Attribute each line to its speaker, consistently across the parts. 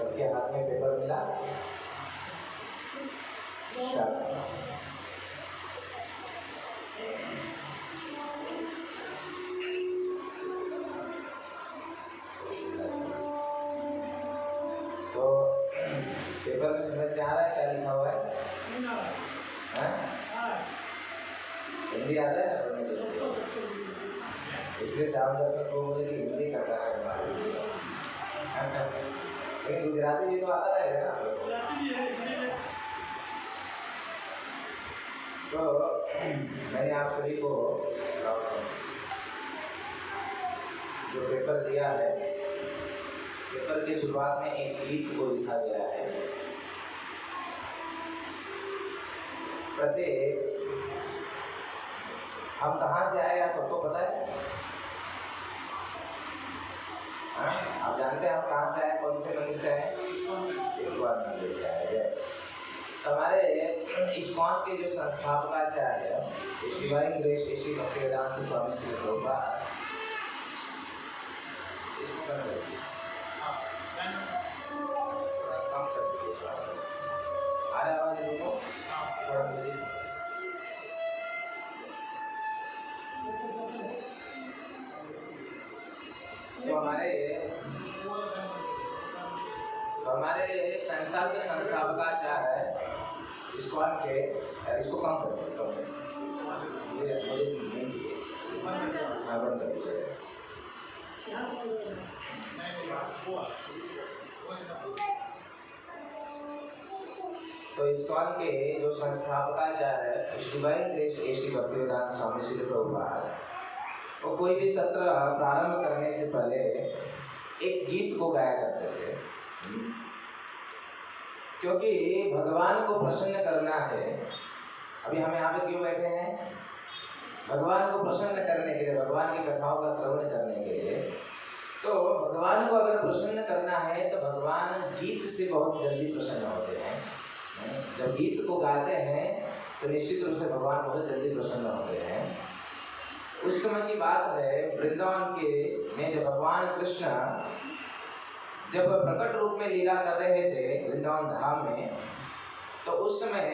Speaker 1: सबके हाथ में पेपर मिला। तो पेपर में समझ में आ रहा है क्या लिखा हुआ है? हिंदी आता है? इसलिए शाम दर्शक को मुझे हिंदी करता है लेकिन गुजराती भी तो आता है ना। तो मैंने आप सभी को जो पेपर दिया है, पेपर की शुरुआत में एक गीत को लिखा गया है। प्रत्येक हम कहाँ से आए सबको पता है? आप जानते हैं हम कहाँ से आए, कौन से मंदिर से आए? इस्कॉन मंदिर से आए। तो हमारे इस्कॉन के जो संस्थापकाचार्य डिवाइन ग्रेस श्री भक्तिवेदांत स्वामी श्री प्रभुपाद, इसको कर दीजिए, कम कर दीजिए, आ रहा आवाज रुको, थोड़ा दीजिए। तो हमारे संस्था के संस्थापकाचार्य इस्कॉन के, इसको कम कर दो, मुझे नहीं चाहिए, बंद कर दीजिए। तो इस्कॉन के जो संस्थापकाचार्य डिवाइन ग्रेस श्री भक्तिवेदांत स्वामी श्री प्रभुपाद, वो कोई भी सत्र प्रारंभ करने से पहले एक गीत को गाया करते थे, क्योंकि भगवान को प्रसन्न करना है। अभी हम यहाँ पे क्यों बैठे हैं? भगवान को प्रसन्न करने के लिए, भगवान की कथाओं का श्रवण करने के लिए। तो भगवान को अगर प्रसन्न करना है तो भगवान गीत से बहुत जल्दी प्रसन्न होते हैं। जब गीत को गाते हैं तो निश्चित रूप से भगवान बहुत जल्दी प्रसन्न होते हैं। उस समय की बात है, वृंदावन के में जब भगवान कृष्ण जब प्रकट रूप में लीला कर रहे थे वृंदावन धाम में, तो उस समय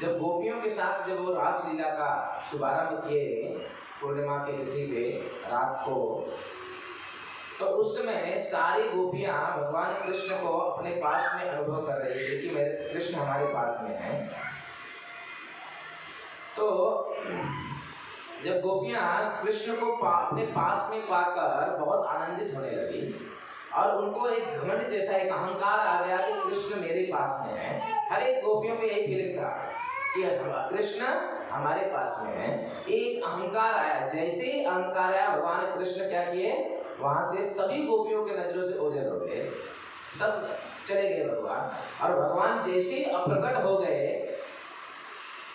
Speaker 1: जब गोपियों के साथ जब वो रास लीला का शुभारंभ किए पूर्णिमा की तिथि पे रात को, तो उस समय सारी गोपियां भगवान कृष्ण को अपने पास में अनुभव कर रही थी कि मेरे कृष्ण हमारे पास में है। तो जब गोपियां कृष्ण को अपने पास में पाकर बहुत आनंदित होने लगी और उनको एक घमंड जैसा एक अहंकार आ गया कि कृष्ण मेरे पास में है। हर एक गोपियों में यही फीलिंग था कि कृष्ण हमारे पास में है। एक अहंकार आया, जैसे ही अहंकार आया भगवान कृष्ण क्या किए, वहां से सभी गोपियों के नजरों से ओझल हो गए, सब चले गए भगवान। और भगवान जैसे ही अप्रकट हो गए,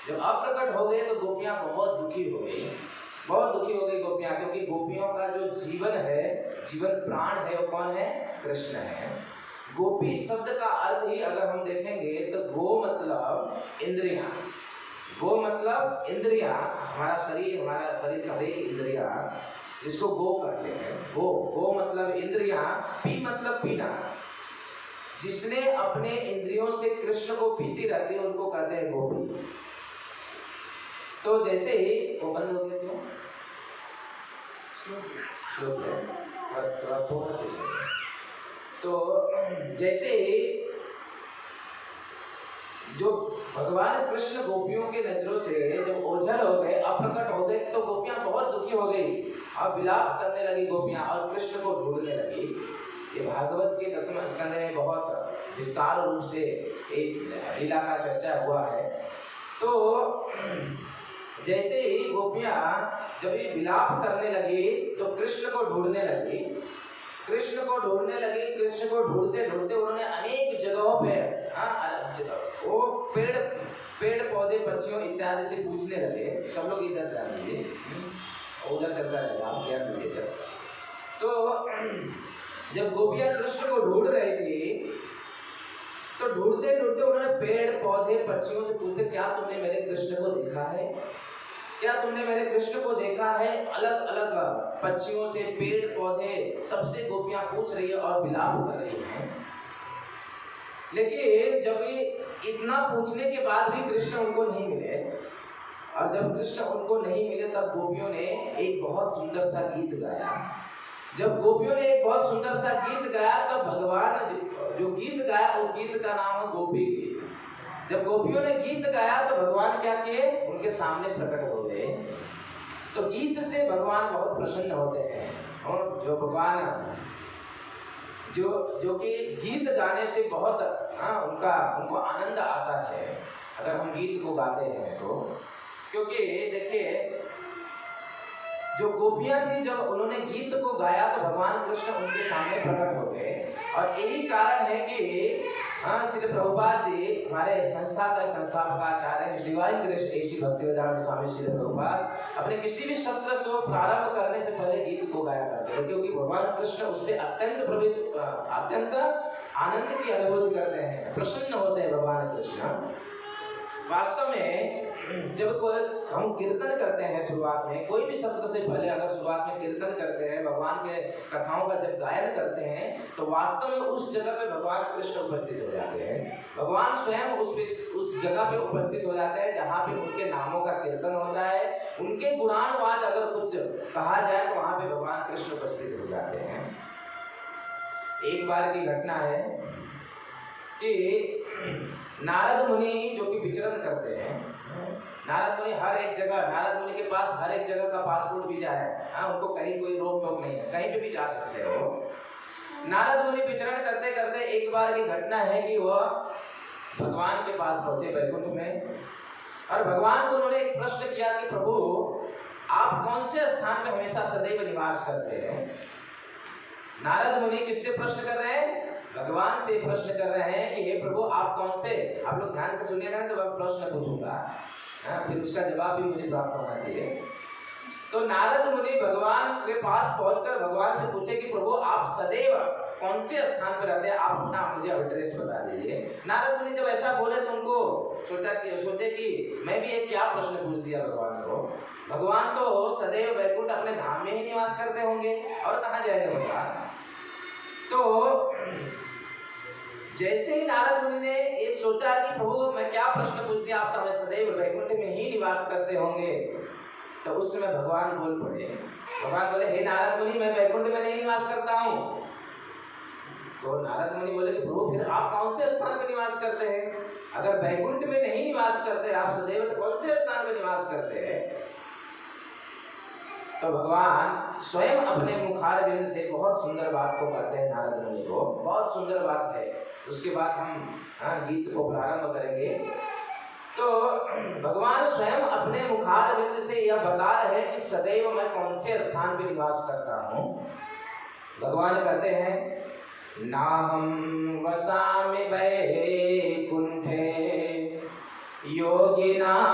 Speaker 1: जब अप्रकट हो गए तो गोपियां बहुत दुखी हो गई, बहुत दुखी हो गई गोपियां, क्योंकि गोपियों का जो जीवन है, जीवन प्राण है, वो कौन है? कृष्ण है। गोपी शब्द का अर्थ ही अगर हम देखेंगे तो गो मतलब इंद्रियां, गो मतलब इंद्रियां, हमारा शरीर का एक इंद्रिया जिसको गो कहते हैं। गो मतलब इंद्रियां, पी मतलब पीना। जिसने अपने इंद्रियों से कृष्ण को पीती रहती है उनको कहते हैं गोपी। तो जैसे ही वो बंद हो गया, क्यों? तो जैसे ही जो भगवान कृष्ण गोपियों के नजरों से जब ओझल हो गए, अप्रकट हो गए, तो गोपियां बहुत दुखी हो गई और विलाप करने लगी गोपियां और कृष्ण को ढूंढने लगी। ये भागवत के 10वें स्कंद में बहुत विस्तार रूप से एक लीला का चर्चा हुआ है। तो जैसे ही गोपियां जब ये विलाप करने लगी तो कृष्ण को ढूंढने लगी, कृष्ण को ढूंढते ढूंढते उन्होंने अनेक जगहों पे वो पेड़ पौधे पक्षियों इत्यादि से पूछने लगे। सब लोग इधर ध्यान दीजिए, उधर चलता रहेगा, आप ध्यान दीजिए। तो जब गोपियां कृष्ण को ढूंढ रही थी तो ढूंढते ढूंढते उन्होंने पेड़ पौधे पक्षियों से पूछते, क्या तुमने मेरे कृष्ण को देखा है? क्या तुमने मेरे कृष्ण को देखा है? अलग अलग पक्षियों से, पेड़ पौधे सबसे गोपियां पूछ रही है और विलाप कर रही हैं। लेकिन जब ये इतना पूछने के बाद भी कृष्ण उनको नहीं मिले, और जब कृष्ण उनको नहीं मिले तब गोपियों ने एक बहुत सुंदर सा गीत गाया। जब गोपियों ने एक बहुत सुंदर सा गीत गाया तब भगवान जो गीत गाया उस गीत का नाम है गोपी गीत। जब गोपियों ने गीत गाया तो भगवान क्या किए? उनके सामने प्रकट हो गए। तो गीत से भगवान बहुत प्रसन्न होते हैं, और जो भगवान जो कि गीत गाने से बहुत उनको आनंद आता है अगर हम गीत को गाते हैं तो। क्योंकि देखिए जो गोपियां थी जब उन्होंने गीत को गाया तो भगवान कृष्ण उनके सामने प्रकट हो गए। और यही कारण है कि श्री प्रभुपाद जी हमारे संस्था का संस्थापक आचार्य डिवाइन ग्रेस एसी भक्तिवेदांत स्वामी श्री प्रभुपाद अपने किसी भी सत्र को प्रारंभ करने से पहले गीत को गाया करते हैं, क्योंकि भगवान कृष्ण उससे अत्यंत आनंद की अनुभूति करते हैं, प्रसन्न होते हैं भगवान कृष्ण। वास्तव में जब हम कीर्तन करते हैं शुरुआत में, कोई भी शब्द से पहले अगर शुरुआत में कीर्तन करते हैं, भगवान के कथाओं का जब गायन करते हैं तो वास्तव में उस जगह पे भगवान कृष्ण उपस्थित हो जाते हैं। भगवान स्वयं उस जगह पे उपस्थित हो जाते हैं जहाँ पे उनके नामों का कीर्तन होता है। उनके गुणानुवाद अगर कुछ कहा जाए तो वहाँ पे भगवान कृष्ण उपस्थित हो जाते हैं। एक बार की घटना है कि नारद मुनि जो कि विचरण करते हैं, नारद मुनि हर एक जगह, नारद मुनि के पास हर एक जगह का पासपोर्ट वीजा है, उनको कहीं कोई रोक टोक नहीं है, कहीं पे भी जा सकते हो। नारद मुनि विचरण करते करते एक बार की घटना है कि वह भगवान के पास पहुंचे वैकुंठ में, और भगवान को उन्होंने एक प्रश्न किया कि प्रभु आप कौन से स्थान में हमेशा सदैव निवास करते हैं? नारद मुनि किससे प्रश्न कर रहे हैं? भगवान से प्रश्न कर रहे हैं कि हे प्रभु आप कौन से, आप लोग ध्यान से सुनिएगा तो मैं प्रश्न पूछूंगा, फिर उसका जवाब भी मुझे प्राप्त होना चाहिए। तो नारद मुनि भगवान के पास पहुंचकर भगवान से पूछे कि प्रभु आप सदैव कौन से स्थान पर रहते हैं, आप अपना मुझे एड्रेस बता दीजिए। नारद मुनि जब ऐसा बोले तो उनको सोचे कि मैं भी एक क्या प्रश्न पूछ दिया भगवान को। भगवान तो सदैव वैकुंठ अपने धाम में ही निवास करते होंगे और कहाँ जाएंगे भगवान। तो जैसे ही नारद मुनि ने ये सोचा कि प्रभु मैं क्या प्रश्न पूछ दिया, आप तो हमें सदैव वैकुंठ में ही निवास करते होंगे, तो उस समय भगवान बोल पड़े। भगवान बोले हे नारद मुनि मैं वैकुंठ में नहीं निवास करता हूँ। तो नारद मुनि बोले कि प्रभु फिर आप कौन से स्थान पर निवास करते हैं? अगर वैकुंठ में नहीं निवास करते आप सदैव, तो कौन से स्थान पर निवास करते हैं? तो भगवान स्वयं अपने मुखारविंद से बहुत सुंदर बात को कहते हैं नारद मुनि को, बहुत सुंदर बात है। उसके बाद हम गीत को प्रारंभ करेंगे। तो भगवान स्वयं अपने मुखारविंद से यह बता रहे हैं कि सदैव मैं कौन से स्थान पर निवास करता हूँ। भगवान कहते हैं नाहं वसामि वैकुंठे योगिनां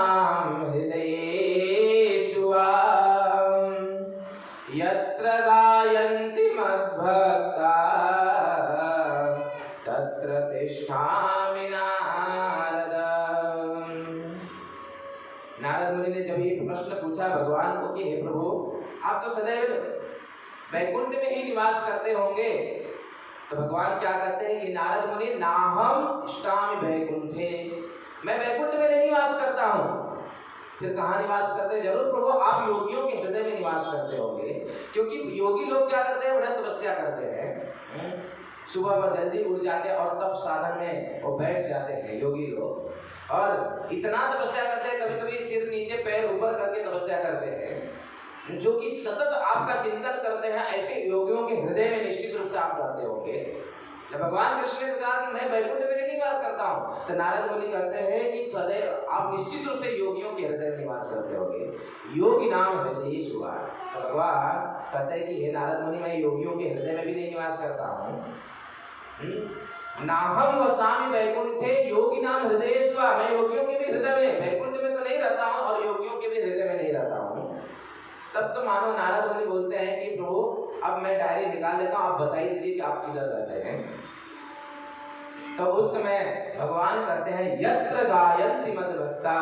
Speaker 1: हृदयेषु यत्र गायन्ति मद्भक्ता तत्र तिष्ठामि नारद। नारद मुनि ने जब ये प्रश्न पूछा भगवान को कि हे प्रभु आप तो सदैव वैकुंठ में ही निवास करते होंगे, तो भगवान क्या कहते हैं कि नारद मुनि नाहं तिष्ठामि वैकुंठे, मैं वैकुंठ में नहीं निवास करता हूँ। फिर कहाँ निवास करते हैं? जरूर प्रभु आप योगियों के हृदय में निवास करते होंगे, क्योंकि योगी लोग क्या करते हैं? बड़ा तपस्या करते हैं, सुबह वह जल्दी उठ जाते हैं और तप साधन में वो बैठ जाते हैं योगी लोग, और इतना तपस्या करते हैं कभी कभी सिर नीचे पैर ऊपर करके तपस्या करते हैं, जो कि सतत आपका चिंतन करते हैं। ऐसे योगियों के हृदय में निश्चित रूप से आप रहते होंगे। जब भगवान कृष्ण ने कहा कि मैं वैकुंठ में नहीं निवास करता हूँ, तो नारद मुनि कहते हैं कि सदैव आप निश्चित रूप से योगियों के हृदय में निवास करते होंगे। योगी नाम हृदयेषु। तो भगवान कहते हैं कि हे नारद मुनि मैं योगियों के हृदय में भी नहीं निवास करता हूँ। नाहं वसामि वैकुंठे योगी नाम हृदयेषु, मैं योगियों के भी हृदय में, वैकुंठ में तो नहीं रहता हूँ और योगियों के भी हृदय में नहीं रहता हूँ। तब तो मानो नारद मुनि बोलते हैं कि प्रभु अब मैं डायरी निकाल लेता हूँ, आप बताइए दीजिए कि आप किधर रहते हैं। तो उस समय भगवान कहते हैं यत्र गायन्ति मद्भक्ता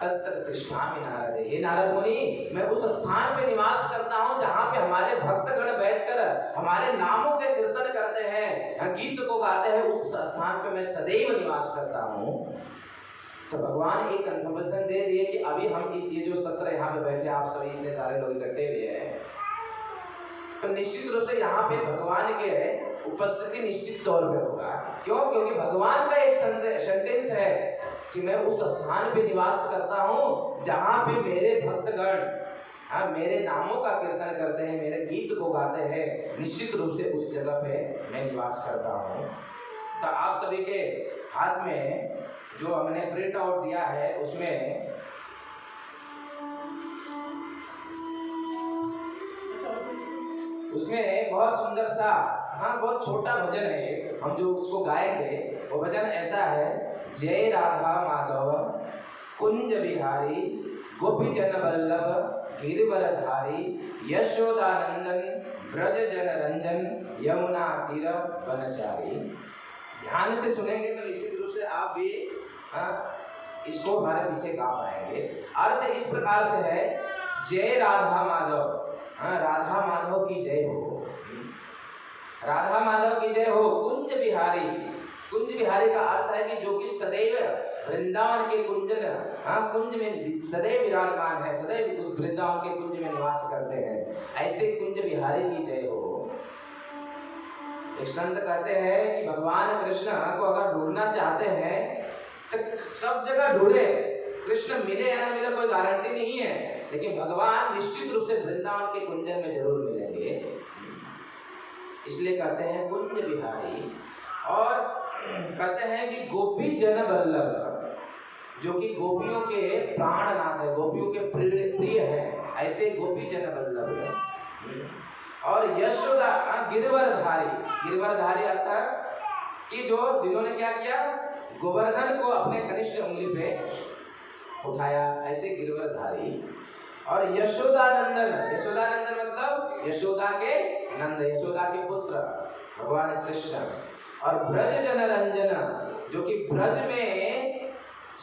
Speaker 1: तत्र तिष्ठामि नारद। हे नारद मुनि, मैं उस स्थान पे निवास करता हूँ जहाँ पे हमारे भक्तगण बैठकर हमारे नामों के कीर्तन करते हैं, गीत को गाते हैं, उस स्थान पे मैं सदैव निवास करता हूँ। तो भगवान एक कंफर्मेशन दे दिए कि अभी हम ये जो सत्र यहाँ पे बैठे आप सभी इतने सारे लोग इकट्ठे हुए हैं, तो निश्चित रूप से यहाँ पे भगवान के उपस्थिति निश्चित तौर पे होगा। क्यों? क्योंकि भगवान का एक सेंटेंस है कि मैं उस स्थान पे निवास करता हूँ जहाँ पे मेरे भक्तगण मेरे नामों का कीर्तन करते हैं, मेरे गीत को गाते हैं, निश्चित रूप से उस जगह पे मैं निवास करता हूँ। तो आप सभी के हाथ में जो हमने प्रिंट आउट दिया है उसमें बहुत सुंदर सा बहुत छोटा भजन है, हम जो उसको गाएंगे वो भजन ऐसा है। जय राधा माधव कुंज बिहारी गोपी जन वल्लभ गिरिवरधारी यशोदानंदन ब्रज जन रंजन यमुना तीर वनचारी। ध्यान से सुनेंगे तो निश्चित रूप से आप भी इसको हमारे पीछे गा पाएंगे। अर्थ इस प्रकार से है, जय राधा माधव, राधा माधव की जय हो, राधा माधव की जय हो। कुंज बिहारी, कुंज बिहारी का अर्थ है कि जो कि सदैव वृंदावन के कुंज में सदैव विराजमान है, सदैव वृंदावन के कुंज में निवास करते हैं, ऐसे कुंज बिहारी की जय हो। एक संत कहते हैं कि भगवान कृष्ण को अगर ढूंढना चाहते हैं तो सब जगह ढूंढे, कृष्ण मिले या ना मिले कोई गारंटी नहीं है, लेकिन भगवान निश्चित रूप से वृंदावन के कुंजन में जरूर मिलेंगे। इसलिए कहते हैं कुंज बिहारी। और कहते हैं कि गोपी जन वल्लभ, जो कि गोपियों के प्राणनाथ है, गोपियों के प्रिय है, ऐसे गोपी जन वल्लभ है। और यशोदा गिरिवरधारी, गिरिवरधारी अर्थात कि जो जिन्होंने क्या किया, गोवर्धन को अपने कनिष्ठ उंगली पे उठाया, ऐसे गिरिवरधारी। और यशोदानंदन, यशोदानंदन मतलब यशोदा के नंद, यशोदा के पुत्र भगवान कृष्ण। और ब्रज जन रंजन, जो कि ब्रज में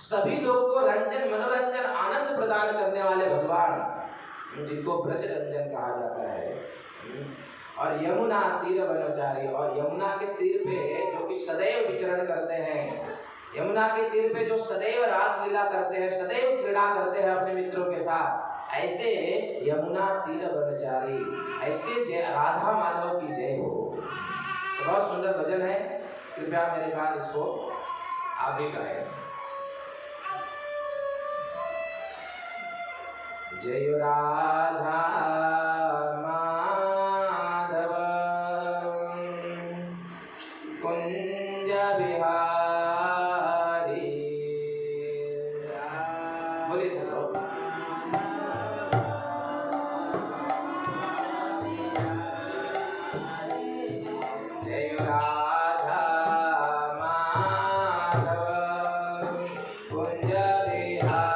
Speaker 1: सभी लोग को रंजन, मनोरंजन, आनंद प्रदान करने वाले भगवान, जिनको ब्रज रंजन कहा जाता है। और यमुना तीर वनचारी, और यमुना के तीर पे जो कि सदैव विचरण करते हैं, यमुना के तीर पे जो सदैव रास लीला करते हैं, सदैव क्रीड़ा करते हैं अपने मित्रों के साथ, ऐसे यमुना तीर वनचारी, ऐसे जय राधा माधव की जय हो। तो बहुत सुंदर भजन है, कृपया मेरे बाद इसको आप भी गाएं। जय राधा माधव कुंज बिहारी। बोलिए चलो। जय राधा माधव कुंज बिहारी।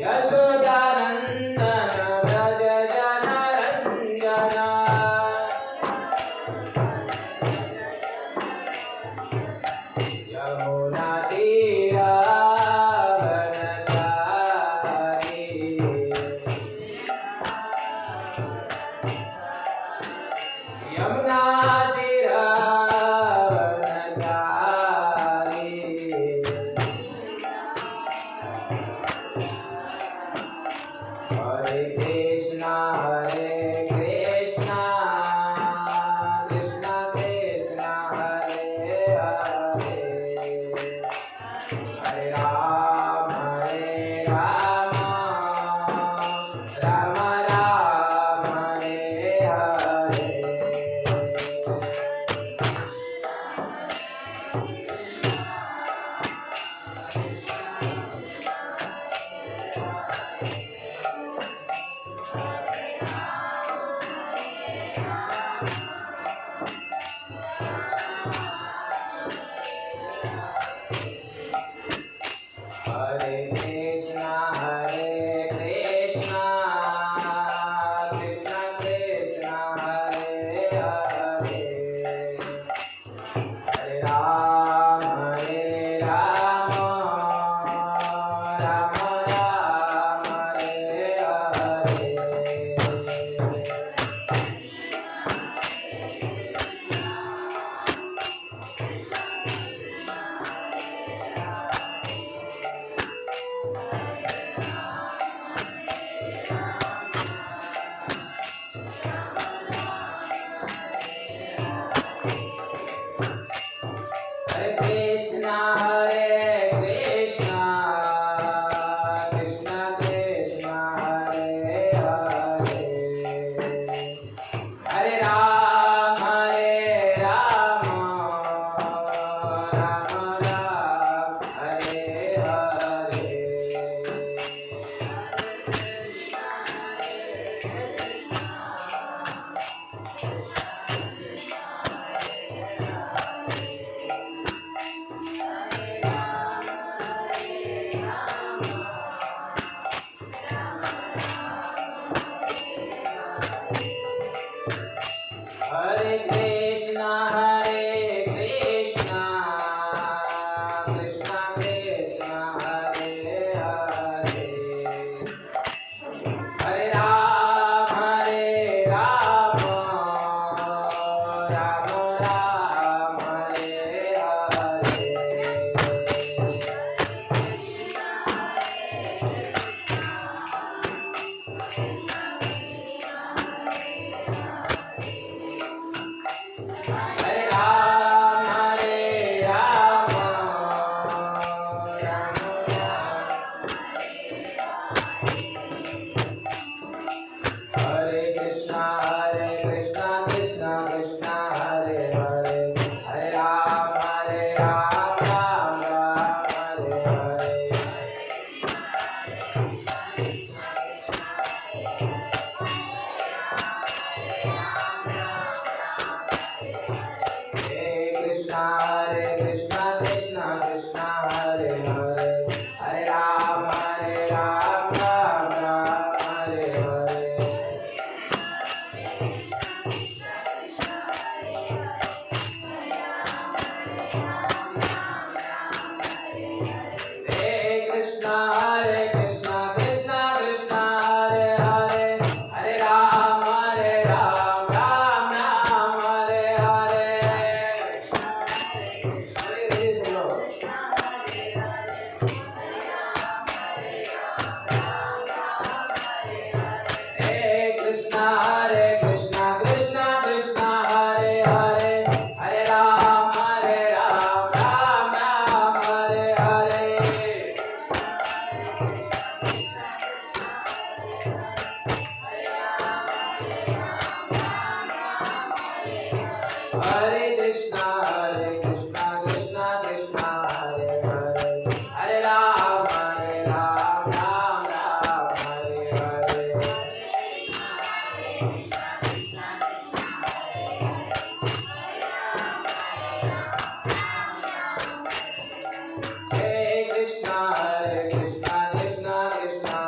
Speaker 1: यशोदानंदन व्रज जनरंजना यमुना तीरावनचारी यमुना तीरावनचारी हरे कृष्णा कृष्णा कृष्णा कृष्णा हरे हरे हरे राम राम राम हरे हरे हरे कृष्णा कृष्णा कृष्णा हरे हरे हरे राम राम राम हरे हरे हरे कृष्णा कृष्णा कृष्णा हरे हरे हरे राम राम राम हरे हरे हरे कृष्णा कृष्णा कृष्णा हरे हरे हरे राम राम राम हरे हरे हरे राम राम हरे कृष्णा कृष्णा कृष्णा हरे हरे हरे राम राम हरे हरे कृष्णा कृष्णा कृष्णा हरे हरे हरे राम राम हरे हरे कृष्णा कृष्णा कृष्णा हरे हरे हरे राम राम हरे हरे हरे कृष्णा कृष्णा कृष्णा हरे हरे हरे राम राम हरे हरे हरे कृष्णा कृष्णा कृष्णा हरे हरे हरे राम राम हरे हरे कृष्णा कृष्णा कृष्णा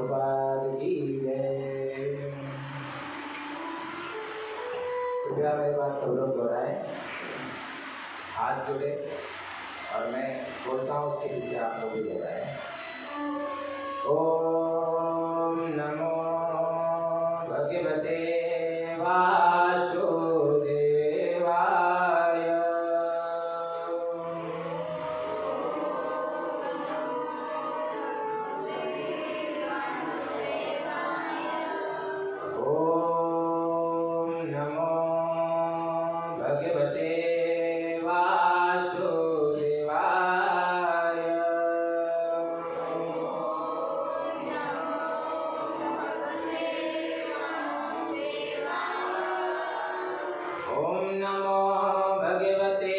Speaker 1: प्रभुपाद की जय। कृपया मेरे बात सब लोग दोहराएं, हाथ जोड़े और मैं बोलता हूँ उसके पीछे आप लोग भी दोहराएं। ओम नमो भगवते वासुदेवाय। ओम नमो भगवते वासुदेवाय। ओम नमो भगवते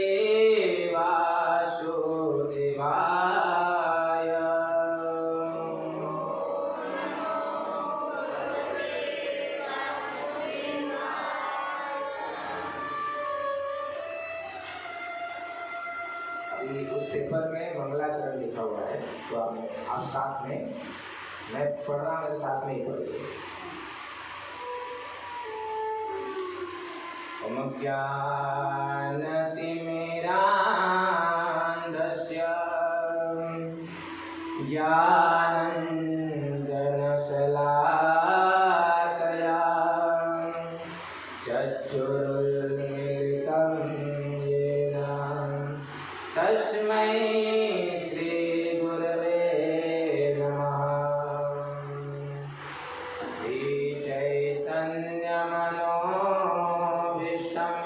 Speaker 1: वासुदेवाय। अभी उस पेपर में मंगलाचरण लिखा हुआ है, तो आप साथ में, मैं पढ़ रहा हूँ, मेरे साथ में ही पढ़िए। ओम ज्ञानतिमिरान्धस्य ज्ञानाञ्जनशलाकया चक्षुरुन्मीलितं येन तस्मै श्रीगुरवे नमः। श्रीचैतन्यमनोभीष्टं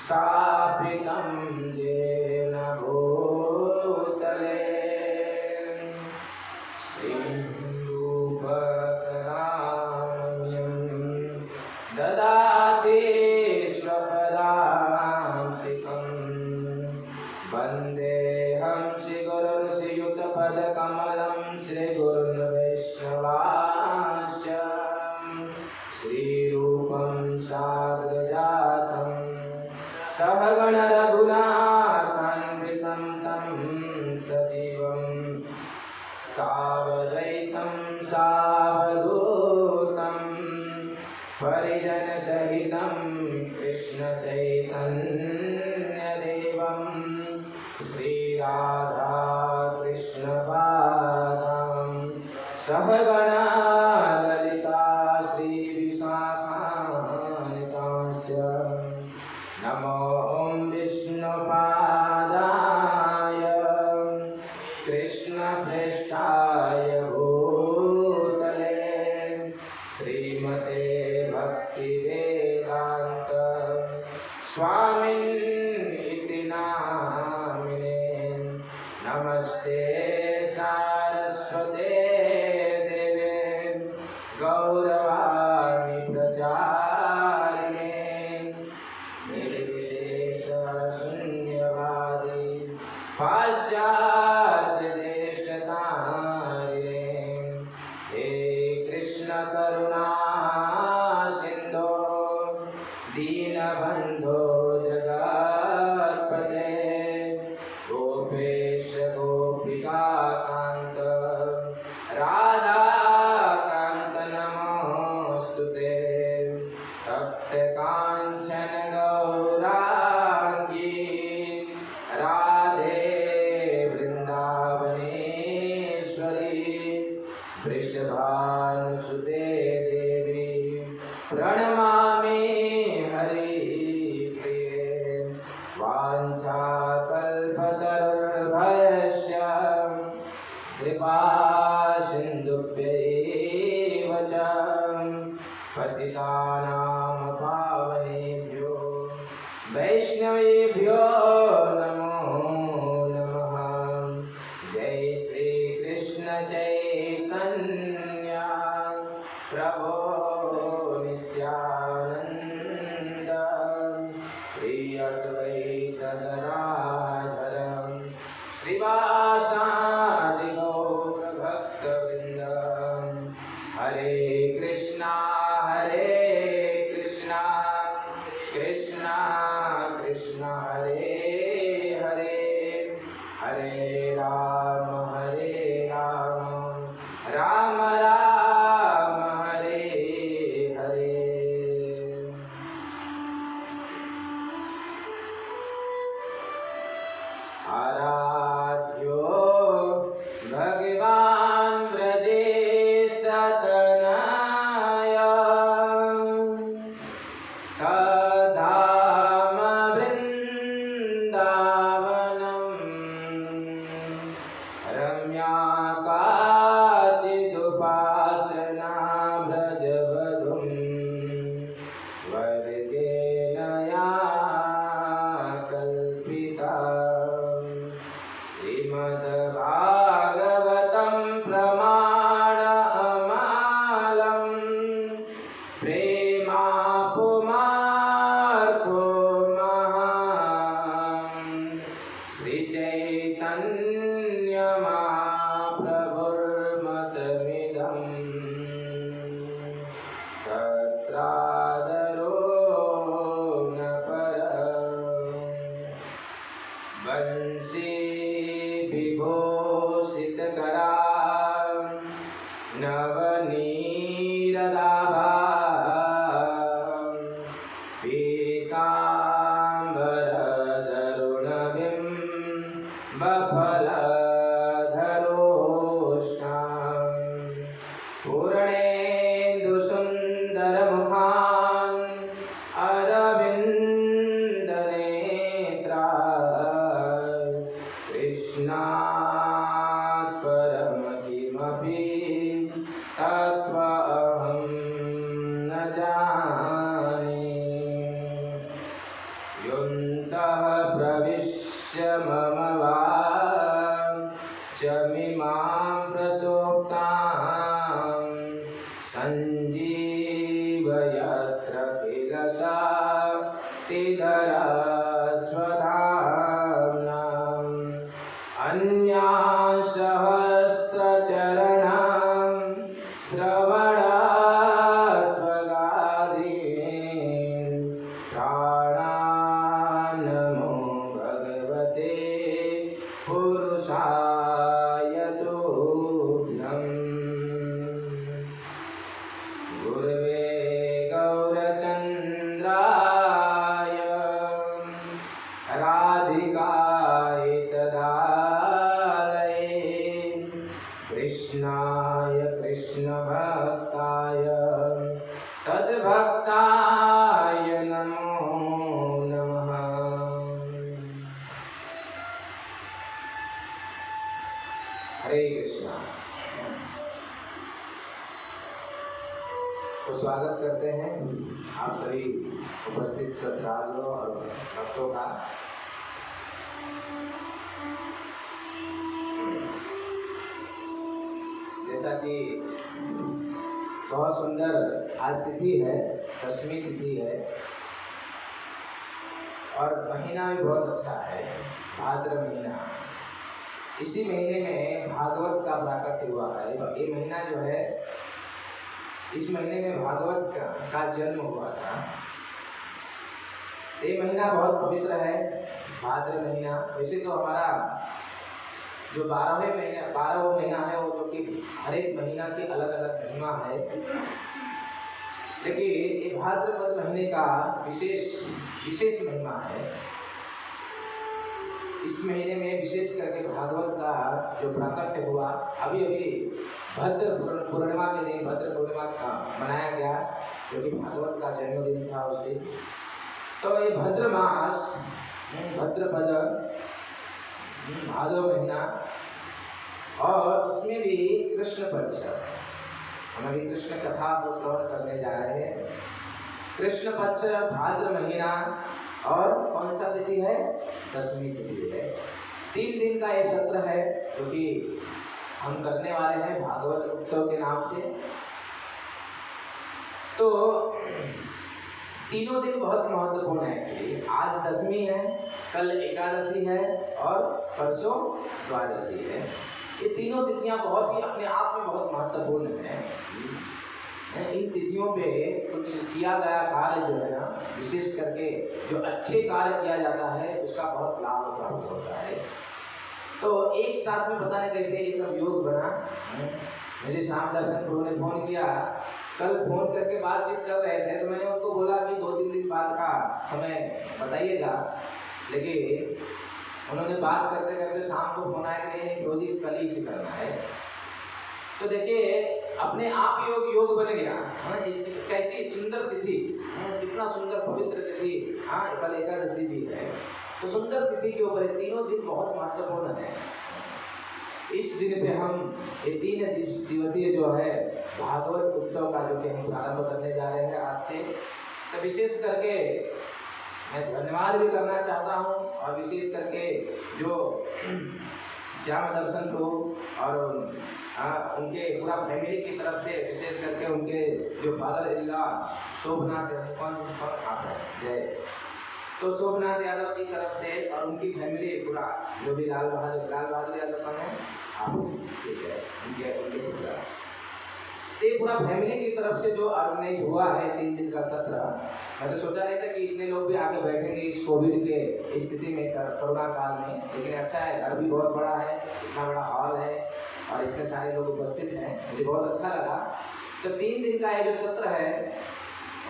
Speaker 1: स्थापितं येन भूतले श्रीरूपकराम्यं ददाति स्वपदान्तिकं। वन्देऽहं श्रीगुरुर्श्रीयुतपदकमलं श्रीगुरुर्वैष्णवांश्च श्रीरूपं साग्रजातं सहगण रघुनाथान्वितं तं सजीवं सावधैतं सावधूतं परिजनसहितं कृष्णचैतन्यदेवं श्रीराधाकृष्णपादां सहगणा ललिता श्रीविशाखान्वितांश्च। नमो विष्णुपादाय कृष्णप्रेष्ठाय भूतले श्रीमते भक्तिवेदान्त स्वामिन्निति नामिने। नमस्ते सारस्वते देवे गौरवाणी प्रचारिणे निर्विशेषशून्यवादी पाश्चात्यदेशतारिणे। हे कृष्ण करुणा सिन्धो दीनबन्धो जगत्पते गोपेश गोपिकान्त राधाकान्त नमोऽस्तुते। तप्तकाञ्चन गौराङ्गी राधे वृन्दावनेश्वरी वृषभानुसुते देवी प्रणमामि हरिप्रिये। वाञ्छाकल्पतरुर्भयस्य कृपा सिन्धुभ्यैव च पतितानां पावनेभ्यो वैष्णवेभ्यो नमो नमः। जय श्री कृष्ण चैतन्य प्रभो नित्यानंद श्री अद्वैत गदाधर श्रीवासादि गौर भक्तवृंद। हरे कृष्णा कृष्णा कृष्णा हरे हरे, हरे राम राम भगवान् ब्रजेश तनय तद्धाम वृन्दावनं रम्या काचिदुपासना व्रजवधूं वर्गेण या कल्पिता श्रीमद्भागवतं प्रमाणमालं प्रेमापुमार्थो महान् श्रीचैतन्यमहाप्रभुर्मतमिदं तत्रादरो न परम् बंसी विभूषितकरा नवनीरदाभा पीताम्बरदरुणबिम्बफलधरोष्णां पूर्णेन्दुसुन्दरमुखान् अरविन्दनेत्रान् कृष्णात् परं किमपि तत्त्वमहं न जाने योऽन्तः प्रविश्य मम वाचमिमां प्रसुप्तां सञ्जीवयत्र किल शक्तिधरस्वधाम्नाम् अन्यासहस्रचरणं श्रवणात्मगादीन् प्राणान्नमो भगवते पुरुषाय तुभ्यम् गुरवे गौरचन्द्राय राधिकाय तदालये कृष्णाय कृष्णभक्ताय तद्भक्ताय नमो नमः। हरे कृष्णा। तो स्वागत करते हैं आप सभी उपस्थित श्रद्धालुओं और भक्तों का। जैसा कि बहुत सुंदर आज तिथि है, दशमी तिथि है और महीना भी बहुत अच्छा है, भाद्र महीना। इसी महीने में भागवत का प्राकट्य हुआ है। ये महीना जो है, इस महीने में भागवत का जन्म हुआ था। ये महीना बहुत पवित्र है, भाद्र महीना। वैसे तो हमारा जो 12वें महीना है वो तो कि हर एक महीना की अलग अलग महिमा है, लेकिन ये भाद्रपद महीने का विशेष महिमा है। इस महीने में विशेष करके भागवत का जो प्राकट्य हुआ, अभी भद्र पूर्णिमा के दिन भद्र पूर्णिमा का मनाया गया, जो कि भागवत का जन्मदिन था उस दिन। तो ये भद्र मास, भद्रपद, भादव महीना, और उसमें भी कृष्ण पक्ष। हम अभी कृष्ण कथा को श्रवण करने जा रहे हैं। कृष्ण पक्ष, भाद्र महीना, और कौन सा तिथि है? दशमी तिथि है। 3 दिन का ये सत्र है जो कि हम करने वाले हैं भागवत उत्सव के नाम से। तो तीनों दिन बहुत महत्वपूर्ण है। आज दशमी है, कल एकादशी है और परसों द्वादशी है। ये तीनों तिथियां बहुत ही अपने आप में बहुत महत्वपूर्ण हैं। इन तिथियों पे कुछ किया गया कार्य जो है ना, विशेष करके जो अच्छे कार्य किया जाता है उसका बहुत लाभ प्राप्त होता है। तो एक साथ में पता नहीं कैसे ये सब योग बना। मुझे श्याम दर्शन प्रभु ने फोन किया, कल फोन करके बातचीत कर रहे थे, तो मैंने उनको बोला कि 2-3 दिन बाद का समय बताइएगा, लेकिन उन्होंने बात करते करते शाम को फोन आया कि नहीं प्रभु जी कल ही से करना है। तो देखिए अपने आप योग बन गया। हाँ, कैसी सुंदर तिथि, कितना सुंदर पवित्र तिथि। हाँ, कल एकादशी भी है, तो सुंदर तिथि के ऊपर तीनों दिन बहुत महत्वपूर्ण है। इस दिन पे हम ये 3 दिवसीय जो है भागवत उत्सव का जो कि हम प्रारंभ करने जा रहे हैं आज से, तो विशेष करके मैं धन्यवाद भी करना चाहता हूँ, और विशेष करके जो श्याम दर्शन प्रभु और उनके पूरा फैमिली की तरफ से, विशेष करके उनके जो फादर इल्ला शोभनाथ जय, तो शोभनाथ यादव की तरफ से और उनकी फैमिली पूरा, जो भी लाल बहादुर यादव है आप, ठीक है, उनके पूरा ये पूरा फैमिली की तरफ से जो ऑर्गेनाइज हुआ है 3 दिन का सत्र। मैं तो सोचा नहीं था कि इतने लोग भी आके बैठेंगे इस कोविड के स्थिति में, कोरोना काल में, लेकिन अच्छा है, घर भी बहुत बड़ा है, इतना बड़ा हॉल है और इतने सारे लोग उपस्थित हैं, मुझे बहुत अच्छा लगा। तो 3 दिन का ये जो सत्र है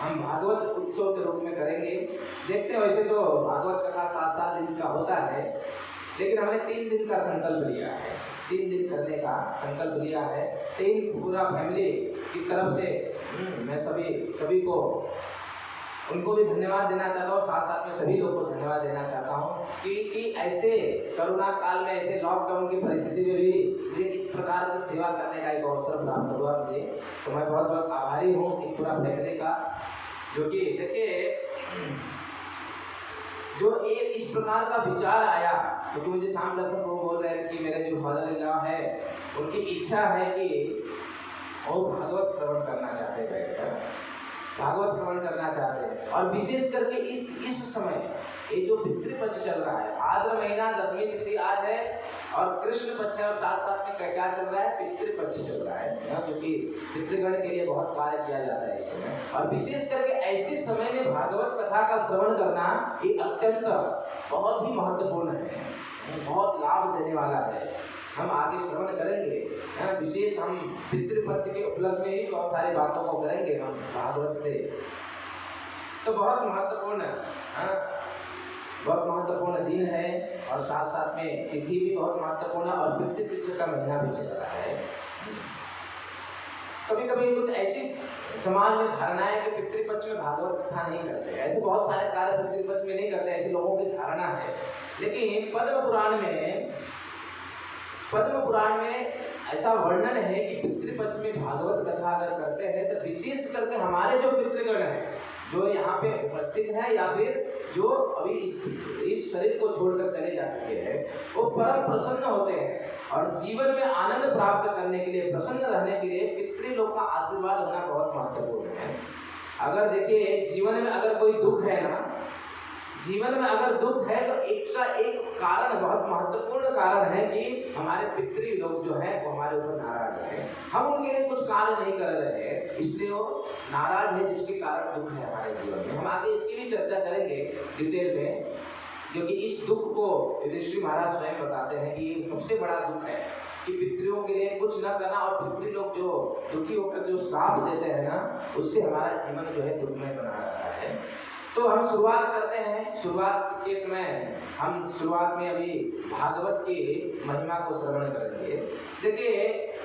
Speaker 1: हम भागवत उत्सव के रूप में करेंगे। देखते हैं, वैसे तो भागवत कथा 7-7 दिन का होता है, लेकिन हमने 3 दिन का संकल्प लिया है, 3 दिन करने का संकल्प लिया है। 3 पूरा फैमिली की तरफ से मैं सभी को उनको भी धन्यवाद देना चाहता हूँ, साथ साथ में सभी लोगों को धन्यवाद देना चाहता हूँ कि ऐसे कोरोना काल में, ऐसे लॉकडाउन की परिस्थिति में भी मुझे इस प्रकार की सेवा करने का एक अवसर प्राप्त हुआ मुझे, तो मैं बहुत बहुत आभारी हूँ इस पूरा फैमिली का। जो कि देखिए जो एक इस प्रकार का विचार आया, क्योंकि मुझे शाम दर्शन वो बोल रहे थे कि मेरे जो फादर इल्ला है उनकी इच्छा है कि वो भागवत श्रवण करना चाहते हैं, बैठकर भागवत श्रवण करना चाहते हैं। और विशेष करके इस समय ये जो पितृपक्ष चल रहा है, भाद्र महीना 10वीं तिथि आज है और कृष्ण पक्ष है, और साथ साथ में क्या चल रहा है, पितृपक्ष चल रहा है, जो कि पितृगण के लिए बहुत कार्य किया जाता है इस समय। और विशेष करके ऐसे समय में भागवत कथा का श्रवण करना ये अत्यंत बहुत ही महत्वपूर्ण है, बहुत लाभ देने वाला है। हम आगे श्रवण करेंगे, विशेष हम पितृपक्ष के उपलक्ष्य में ही बहुत सारी बातों को करेंगे हम भागवत से, तो बहुत महत्वपूर्ण दिन है। और साथ साथ में तिथि भी बहुत महत्वपूर्ण है, और पितृपक्ष का महीना भी चल रहा है। कभी कभी कुछ ऐसी समाज में धारणा है कि पितृपक्ष में भागवत कथा नहीं करते, ऐसे बहुत सारे कार्य पितृपक्ष में नहीं करते, ऐसे लोगों की धारणा है। लेकिन पद्म पुराण में ऐसा वर्णन है कि पितृपक्ष में भागवत कथा अगर करते हैं तो विशेष करके हमारे जो पितृगण हैं, जो यहाँ पे उपस्थित है या फिर जो अभी इस शरीर को छोड़कर चले जा चुके हैं, वो परम प्रसन्न होते हैं और जीवन में आनंद प्राप्त करने के लिए, प्रसन्न रहने के लिए पितृलोक का आशीर्वाद होना बहुत महत्वपूर्ण है। अगर देखिए जीवन में अगर कोई दुख है ना, जीवन में अगर दुख है तो इसका एक कारण, बहुत महत्वपूर्ण कारण है कि हमारे पितृ लोग जो है वो हमारे ऊपर नाराज है, हम उनके लिए कुछ कार्य नहीं कर रहे हैं, इसलिए वो नाराज है, जिसके कारण दुख है हमारे जीवन में। हम आगे इसकी भी चर्चा करेंगे डिटेल में, क्योंकि इस दुख को युधिष्ठिर महाराज स्वयं बताते हैं कि ये सबसे बड़ा दुख है कि पितृओं के लिए कुछ न करना, और पितृ लोग जो दुखी होकर जो श्राप देते हैं ना, उससे हमारा जीवन जो है दुखमय बना रहता है। तो हम शुरुआत करते हैं। शुरुआत के समय हम शुरुआत में अभी भागवत की महिमा को श्रवण करेंगे। देखिए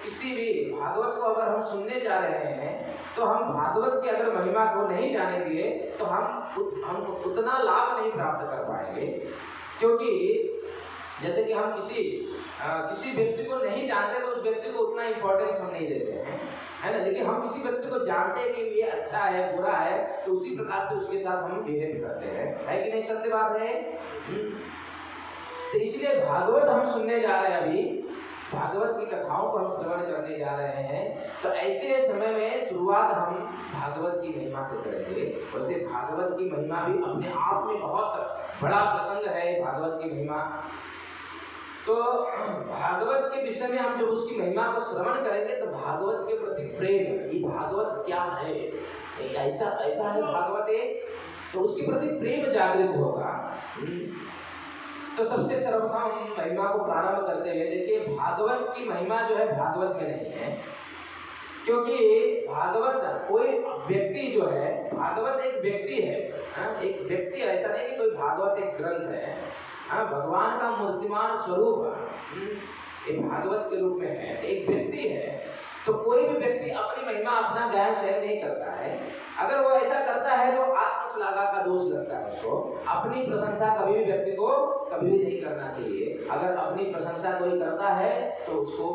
Speaker 1: किसी भी भागवत को अगर हम सुनने जा रहे हैं तो हम भागवत की अगर महिमा को नहीं जानेंगे तो हम उतना लाभ नहीं प्राप्त कर पाएंगे, क्योंकि जैसे कि हम किसी व्यक्ति को नहीं जानते तो उस व्यक्ति को उतना इम्पोर्टेंस हम नहीं देते हैं, है ना। लेकिन हम किसी व्यक्ति को जानते हैं कि ये अच्छा है बुरा है, तो उसी प्रकार से उसके साथ हम बिहेव करते हैं, है कि नहीं, सत्य बात है। तो इसलिए भागवत हम सुनने जा रहे हैं, अभी भागवत की कथाओं को हम श्रवण करने जा रहे हैं। तो ऐसे समय में शुरुआत हम भागवत की महिमा से करेंगे। वैसे भागवत की महिमा भी अपने आप में बहुत बड़ा प्रसंग है, भागवत की महिमा। तो भागवत के विषय में हम जब उसकी महिमा को श्रवण करेंगे तो भागवत के प्रति प्रेम, ये भागवत क्या है, ऐसा है भागवत है, तो उसके प्रति प्रेम जागृत होगा। तो सबसे सर्वप्रथम महिमा को प्रारंभ करते हुए देखिए, भागवत की महिमा जो है भागवत में नहीं है, क्योंकि भागवत कोई व्यक्ति जो है, भागवत एक व्यक्ति है, एक व्यक्ति, ऐसा नहीं कि कोई भागवत एक ग्रंथ है, भगवान का मूर्तिमान स्वरूप एक भागवत के रूप में है, एक व्यक्ति है। अपना ज्ञान स्वयं नहीं करता है। अगर वो ऐसा करता है तो आत्मश्लाघा का दोष लगता है उसको। अपनी प्रशंसा कभी भी व्यक्ति को कभी भी नहीं करना चाहिए। अगर अपनी प्रशंसा कोई करता है तो उसको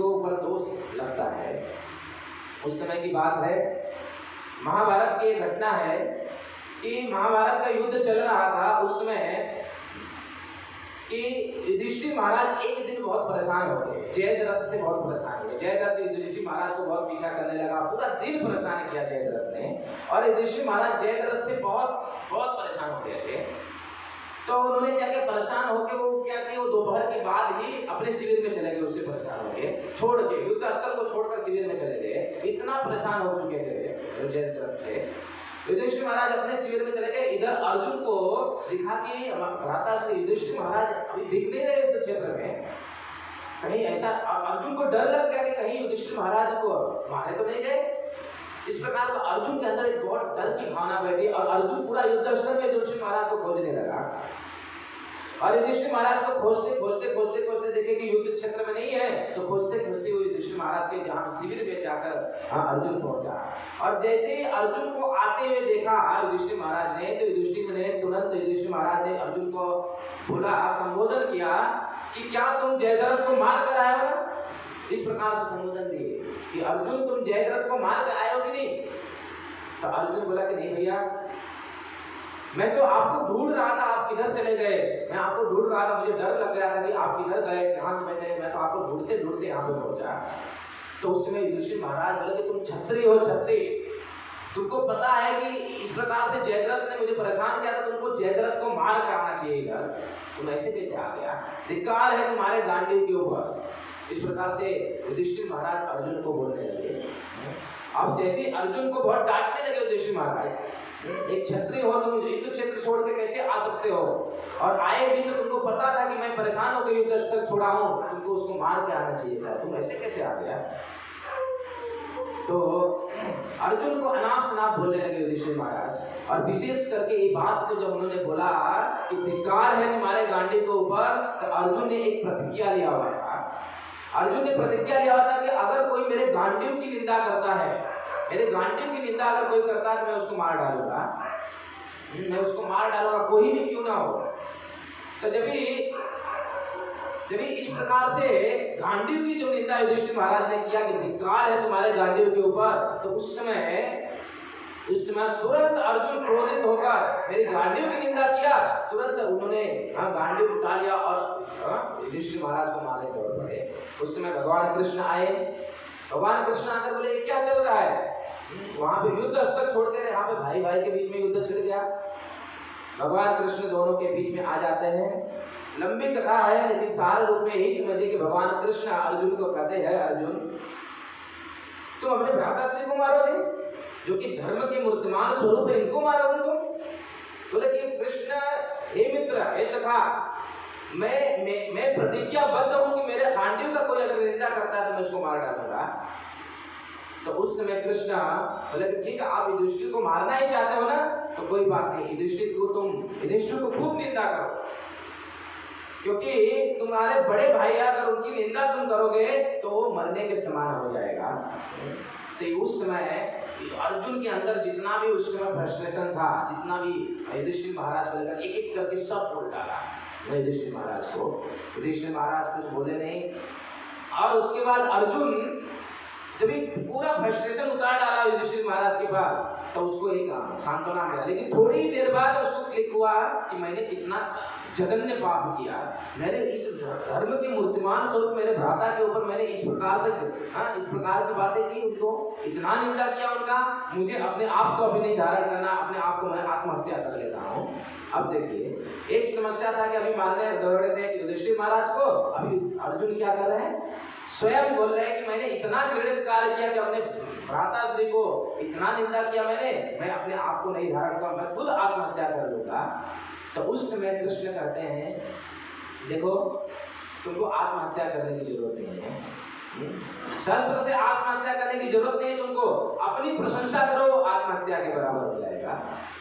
Speaker 1: ऊपर दोष लगता है। उस समय की बात है, महाभारत की एक घटना है कि महाभारत का युद्ध चल रहा था उस समय कि युधिष्ठिर महाराज एक दिन बहुत परेशान हो गए, जयद्रथ से बहुत परेशान हुए। जयद्रथ युधिष्ठिर महाराज को बहुत पीछा करने लगा, पूरा दिन परेशान किया जयद्रथ ने। और युधिष्ठिर महाराज जयद्रथ से बहुत बहुत परेशान हो गए थे। तो उन्होंने क्या किया, परेशान होकर वो क्या किया, वो दोपहर के बाद ही अपने शिविर में चले गए। उससे परेशान हो गए, छोड़ के युद्ध स्थल को छोड़कर शिविर में चले गए। इतना परेशान हो चुके थे जयद्रथ से। युधिष्ठिर महाराज अपने शिविर में चले गए। इधर अर्जुन को दिखा कि भ्राता श्री युधिष्ठिर महाराज अभी दिख नहीं रहे युद्ध क्षेत्र में। कहीं ऐसा अर्जुन को डर लग गया कि कहीं युधिष्ठिर महाराज को मारे तो नहीं गए। इस प्रकार का अर्जुन के अंदर एक बहुत डर की भावना बैठी और अर्जुन पूरा युद्ध स्थल में युधिष्ठिर महाराज को खोजने लगा। और युधिष्ठिर महाराज को खोजते देखे कि युद्ध क्षेत्र में नहीं है, तो खोजते हुए युधिष्ठिर महाराज के जहाँ शिविर में जाकर अर्जुन पहुंचा। और जैसे ही अर्जुन को आते हुए देखा युधिष्ठिर महाराज ने, तो युधिष्ठिर महाराज ने अर्जुन को बोला, संबोधन किया कि क्या तुम जयद्रथ को मार कर आए हो ना? इस प्रकार से संबोधन दिए कि अर्जुन तुम जयद्रथ को मार कर आए हो कि नहीं? तो अर्जुन बोला कि नहीं भैया, मैं तो आपको ढूंढ रहा था, आप किधर चले गए। मैं आपको ढूंढ रहा था, मुझे डर लग गया था कि आप किधर गए, कहाँ गए। मैं तो आपको ढूंढते यहाँ पे पहुंचा। तो उस समय युधिष्ठिर महाराज बोले कि तुम क्षत्रिय हो, क्षत्रिय, तुमको पता है कि इस प्रकार से जयद्रथ ने मुझे परेशान किया था, तुमको जयद्रथ को मार कर आना चाहिए इधर, तुम ऐसे कैसे आ गया? धिक्कार है तुम्हारे गांडीव के ऊपर। इस प्रकार से युधिष्ठिर महाराज अर्जुन को बोलने लगे। अब जैसे अर्जुन को बहुत डांटने लगे युधिष्ठिर महाराज, एक क्षत्रिय हो तुम युद्ध क्षेत्र छोड़ के कैसे आ सकते हो? और आए भी तो तुमको पता था कि मैं परेशान होकर युद्ध स्थल छोड़ा हूँ, तुमको उसको मार के आना चाहिए था, तुम ऐसे कैसे आ गया? तो अर्जुन को अनाप शनाप बोलने लगे युधिष्ठिर महाराज। और विशेष करके ये बात को जब उन्होंने बोला कि धिक्कार है तुम्हारे गांडी के ऊपर, तो अर्जुन ने एक प्रतिज्ञा लिया हुआ था। अर्जुन ने प्रतिज्ञा लिया हुआ था कि अगर कोई मेरे गांडीव की निंदा करता है, मेरे गांडीव की निंदा अगर कोई करता है तो मैं उसको मार डालूंगा, कोई भी क्यों ना हो। तो जब इस प्रकार से गांडीव की जो निंदा युधिष्ठिर महाराज ने किया कि धिक्कार है तुम्हारे गांडीव के ऊपर, तो उस समय तुरंत अर्जुन क्रोधित होकर मेरी गांडीव की निंदा किया। तुरंत उन्होंने गांडीव उठा लिया और युधिष्ठिर महाराज को मारने दौड़ पड़े। उस समय भगवान कृष्ण आए। भगवान कृष्ण आकर बोले क्या चल रहा है? वहां पे युद्ध स्थल छोड़ के यहाँ पे भाई भाई के बीच में युद्ध छिड़ गया। भगवान कृष्ण दोनों के बीच में आ जाते हैं। लंबी कथा है, लेकिन सार रूप में यही समझिए कि भगवान कृष्ण अर्जुन को कहते हैं, अर्जुन तुम अपने भ्राता श्री को मारोगे जो कि धर्म के मूर्तिमान स्वरूप है, इनको मारोगे तुम? बोले कि कृष्ण हे मित्र, हे सखा, मैं प्रतिज्ञाबद्ध हूं कि मेरे गांडीव का कोई अगर निंदा करता है तो मैं उसको मार डालूंगा। तो उस समय कृष्ण बोले कि ठीक है, आप युधिष्ठिर को मारना ही चाहते हो ना, तो कोई बात नहीं, युधिष्ठिर को खूब निंदा करो, क्योंकि तुम्हारे बड़े भाई अगर उनकी निंदा तुम करोगे तो वो मरने के समान हो जाएगा। तो उस समय अर्जुन के अंदर जितना भी उस समय फ्रस्ट्रेशन था, जितना भी युधिष्ठिर महाराज को लेकर एक एक करके सब बोल डाला युधिष्ठिर महाराज को। युधिष्ठिर महाराज कुछ बोले नहीं। और उसके बाद अर्जुन जब पूरा फ्रस्ट्रेशन उतार डाला युधिष्ठिर महाराज के पास, तो उसको एक सांत्वना मिला। लेकिन थोड़ी ही देर बाद उसको क्लिक हुआ कि मैंने कितना जघन्य पाप किया, मैंने इस धर्म के मूर्तिमान स्वरूप मेरे भ्राता के ऊपर मैंने इस प्रकार की बातें की, उनको इतना निंदा किया उनका, मुझे अपने आप को अभी नहीं धारण करना, अपने आप को मैं आत्महत्या कर लेता हूँ। अब देखिए, एक समस्या था कि अभी मारने दौड़े थे युधिष्ठिर महाराज को, अभी अर्जुन क्या कर रहे हैं, स्वयं बोल रहे हैं कि मैंने इतना घृणित कार्य किया कि अपने भ्राता श्री को इतना निंदा किया मैंने, मैं अपने आप को नहीं धारण करूंगा, मैं खुद आत्महत्या कर लूंगा। तो उस समय कृष्ण कहते हैं देखो, तुमको आत्महत्या करने की जरूरत नहीं है, शस्त्र से आत्महत्या करने की जरूरत नहीं है तुमको, अपनी प्रशंसा करो आत्महत्या के बराबर हो जाएगा।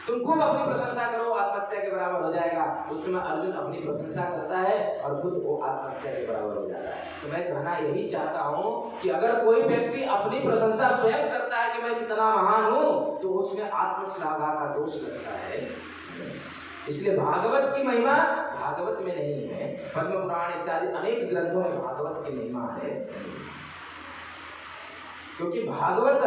Speaker 1: तुम खूब अपनी प्रशंसा करो आत्महत्या के बराबर हो जाएगा। उस समय अर्जुन अपनी प्रशंसा करता है और खुद वो आत्महत्या के बराबर हो जाता है। तो मैं कहना यही चाहता हूँ कि अगर कोई व्यक्ति अपनी प्रशंसा स्वयं करता है कि मैं कितना महान हूँ, तो उसमें आत्मश्लाघा का दोष लगता है। इसलिए भागवत की महिमा भागवत में नहीं है, पद्म पुराण इत्यादि अनेक ग्रंथों में भागवत की महिमा है। क्योंकि भागवत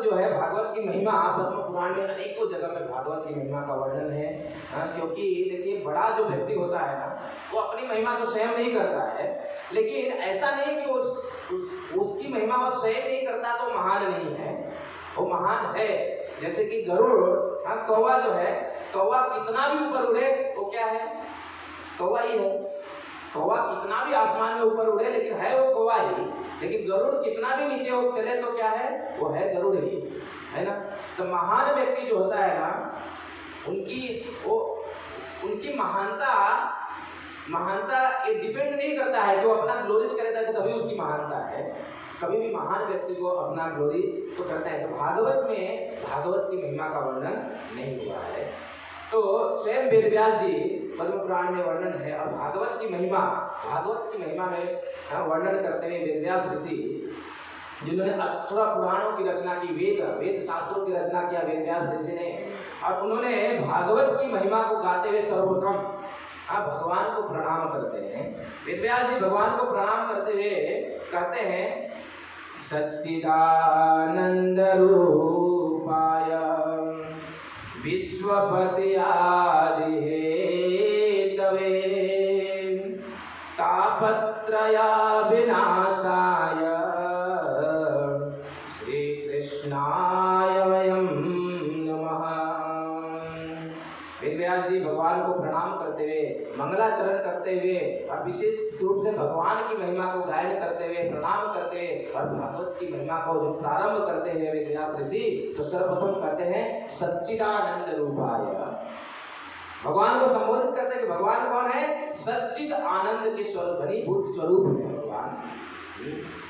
Speaker 1: जो है, भागवत की महिमा पद्म पुराण में अनेकों जगह में भागवत की महिमा का वर्णन है। क्योंकि देखिए बड़ा जो व्यक्ति होता है ना, वो अपनी महिमा तो स्वयं नहीं करता है, लेकिन ऐसा नहीं कि उसकी महिमा वो स्वयं नहीं करता तो महान नहीं है, वो महान है। जैसे कि गरुड़, कौवा जो है, कौवा कितना भी ऊपर उड़े वो क्या है, कौवा ही है। कौवा कितना भी आसमान में ऊपर उड़े लेकिन है वो कौवा ही। लेकिन गरुड़ कितना भी नीचे हो चले तो क्या है, वो है गरुड़ ही, है ना। तो महान व्यक्ति जो होता है ना, उनकी महानता ये डिपेंड नहीं करता है कि वो अपना ग्लोरीज करेगा तो तभी उसकी महानता है। कभी भी महान व्यक्ति को अपना ग्लोरी तो करता है। तो भागवत में भागवत की महिमा का वर्णन नहीं हुआ है। तो स्वयं वेदव्यास जी पद्म पुराण में वर्णन है, और भागवत की महिमा में वर्णन करते हुए वेदव्यास ऋषि, जिन्होंने 18 पुराणों की रचना की, वेद शास्त्रों की रचना किया वेदव्यास ऋषि ने, और उन्होंने भागवत की महिमा को गाते हुए सर्वप्रथम भगवान को प्रणाम करते हैं। वेदव्यास जी भगवान को प्रणाम करते हुए कहते हैं, सच्चिदानंद रूपाय विश्वपति आदि हेतवे तापत्रया विनाशाय श्री कृष्णाय वयं नमः। वेदव्यास जी भगवान को प्रणाम करते हुए, मंगलाचरण करते हुए और विशेष रूप से भगवान की महिमा को गायन करते हुए, प्रणाम करते हुए और भागवत की महिमा को जो प्रारंभ करते हैं वेदव्यास ऋषि, तो सर्वप्रथम कहते हैं सच्चिदानंद रूपाय। भगवान को संबोधित करते हैं कि भगवान कौन है, सच्चिद आनंद के स्वरूप, घनीभूत स्वरूप है भगवान,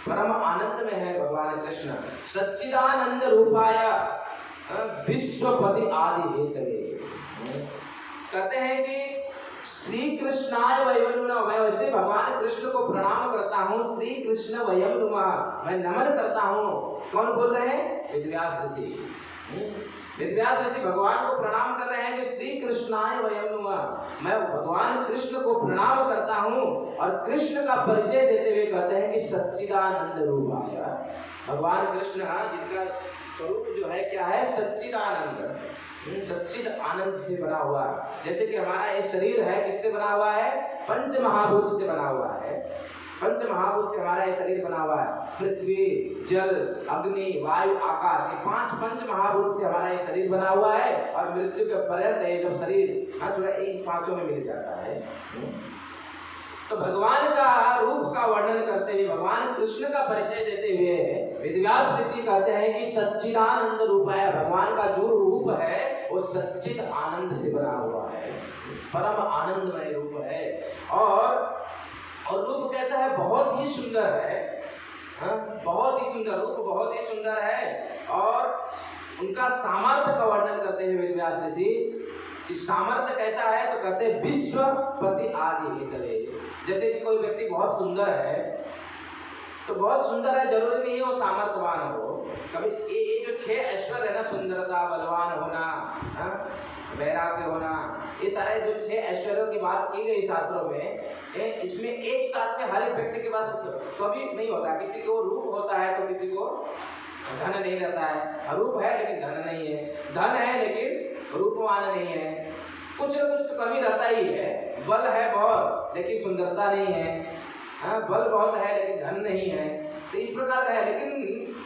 Speaker 1: परम आनंद में है भगवान कृष्ण। सच्चिदानंद रूपाय विश्वपति आदि हेतवे, कहते हैं कि श्री कृष्णाय वयं नमः, मैं वैसे भगवान कृष्ण को प्रणाम करता हूँ। श्री कृष्ण वयं नमः, मैं नमन करता हूँ। कौन बोल रहे हैं, वेदव्यास ऋषि। वेदव्यास ऋषि भगवान को प्रणाम कर रहे हैं कि श्री कृष्णाय वयं नमः, मैं भगवान कृष्ण को प्रणाम करता हूँ। और कृष्ण का परिचय देते हुए कहते हैं कि सच्चिदानंद रूपाय, भगवान कृष्ण जिनका स्वरूप जो है क्या है, सच्चिदानंद, सच्चिद आनंद से बना हुआ। जैसे कि हमारा ये शरीर है, किससे बना हुआ है, पंच महाभूत से बना हुआ है। पंच महाभूत से हमारा ये शरीर बना हुआ है। पृथ्वी, जल, अग्नि, वायु, आकाश, ये 5 पंच महाभूत से हमारा ये शरीर बना हुआ है। और मृत्यु के पर्यंत ये जो शरीर थोड़ा इन 5 में मिल जाता है। तो भगवान का रूप का वर्णन करते हुए, भगवान कृष्ण का परिचय देते हुए वेदव्यास ऋषि कहते हैं कि सच्चिदानंद रूप है, भगवान का जो रूप है वो सच्चिद आनंद से बना हुआ है, परम आनंदमय रूप है। और रूप कैसा है, बहुत ही सुंदर है, बहुत ही सुंदर रूप, बहुत ही सुंदर है। और उनका सामर्थ्य का वर्णन करते हैं वेदव्यास ऋषि, इस सामर्थ्य कैसा है, तो कहते हैं विश्वपति आदि हेतवे। जैसे कि कोई व्यक्ति बहुत सुंदर है, तो बहुत सुंदर है जरूरी नहीं है वो सामर्थ्यवान हो। कभी ये जो 6 ऐश्वर्य है ना, सुंदरता, बलवान होना, वैराग्य होना, ये सारे जो 6 ऐश्वर्यों की बात की गई शास्त्रों में, इसमें एक साथ में हर एक व्यक्ति के पास सभी नहीं होता। किसी को रूप होता है तो किसी को धन नहीं रहता है, रूप है लेकिन धन नहीं है, धन है लेकिन रूपवान नहीं है, कुछ न कुछ कमी रहता ही है। बल है बहुत लेकिन सुंदरता नहीं है, बल बहुत है लेकिन धन नहीं है, तो इस प्रकार का है। लेकिन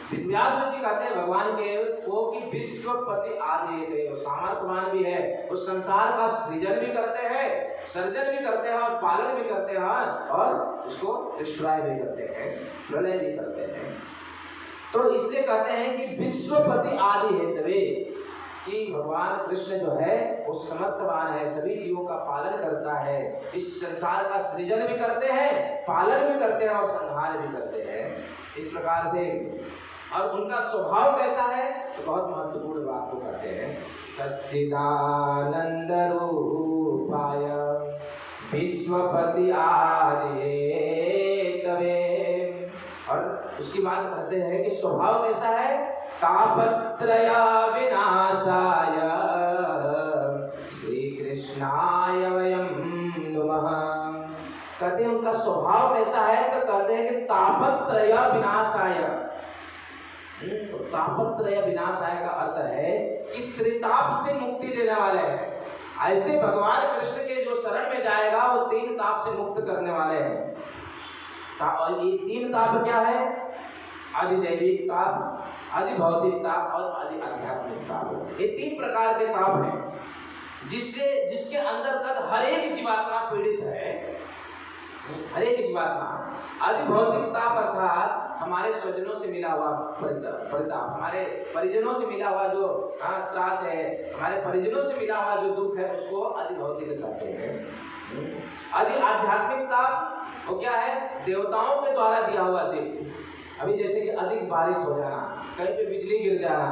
Speaker 1: वेदव्यास ऋषि कहते हैं भगवान के को कि विश्वपति आदि है, सामर्थ्यवान भी है, उस संसार का सृजन भी करते हैं, सर्जन भी करते हैं और पालन भी करते हैं और उसको डिस्ट्रॉय भी करते हैं, प्रलय भी करते हैं। तो इसलिए कहते हैं कि विश्वपति आदि हेतवे, कि भगवान कृष्ण जो है वो समर्थवान है, सभी जीवों का पालन करता है, इस संसार का सृजन भी करते हैं, पालन भी करते हैं और संहार भी करते हैं। इस प्रकार से और उनका स्वभाव कैसा है तो बहुत महत्वपूर्ण बात को कहते हैं। सच्चिदानंद रूपाय विश्वपति आदितवे। और उसकी बात कहते हैं कि स्वभाव कैसा है, तापत्रय विनाशाय श्री कृष्णाय वयं नुमः। कहते हैं उनका स्वभाव कैसा है तो कहते हैं कि तापत्रय विनाशाय। तो तापत्रय विनाशाय का अर्थ है कि त्रिताप से मुक्ति देने वाले हैं। ऐसे भगवान कृष्ण के जो शरण में जाएगा वो 3 ताप से मुक्त करने वाले हैं। और ये 3 ताप क्या है, आदि दैविक ताप, आदि भौतिक ताप और आदि आध्यात्मिक ताप। ये 3 प्रकार के ताप हैं जिसके अंतर्गत हर एक जीवात्मा पीड़ित है, हर एक जीवात्मा। आदि भौतिक ताप अर्थात हमारे स्वजनों से मिला हुआ परिताप, हमारे परिजनों से मिला हुआ जो त्रास है, हमारे परिजनों से मिला हुआ जो दुख है, उसको आदि भौतिक कहते हैं। आदि आध्यात्मिक ताप वो क्या है, देवताओं के द्वारा दिया हुआ दुख। अभी जैसे कि अधिक बारिश हो जाना, कहीं पे बिजली गिर जाना,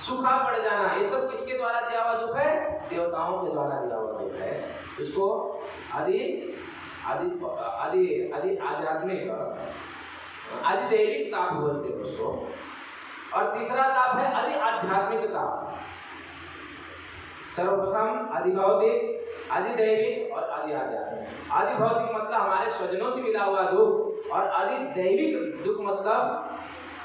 Speaker 1: सूखा पड़ जाना, ये सब किसके द्वारा दिया हुआ दुख है, देवताओं के द्वारा दिया हुआ दुख है। उसको आदि आदि आदि आदि आध्यात्मिक आदि दैविक ताप बोलते हैं उसको। और तीसरा ताप है आदि आध्यात्मिक ताप। सर्वप्रथम आदि भौतिक, आदि दैविक और आदि आध्यात्मिक। आदि भौतिक मतलब हमारे स्वजनों से मिला हुआ दुख, और आदि दैविक दुख मतलब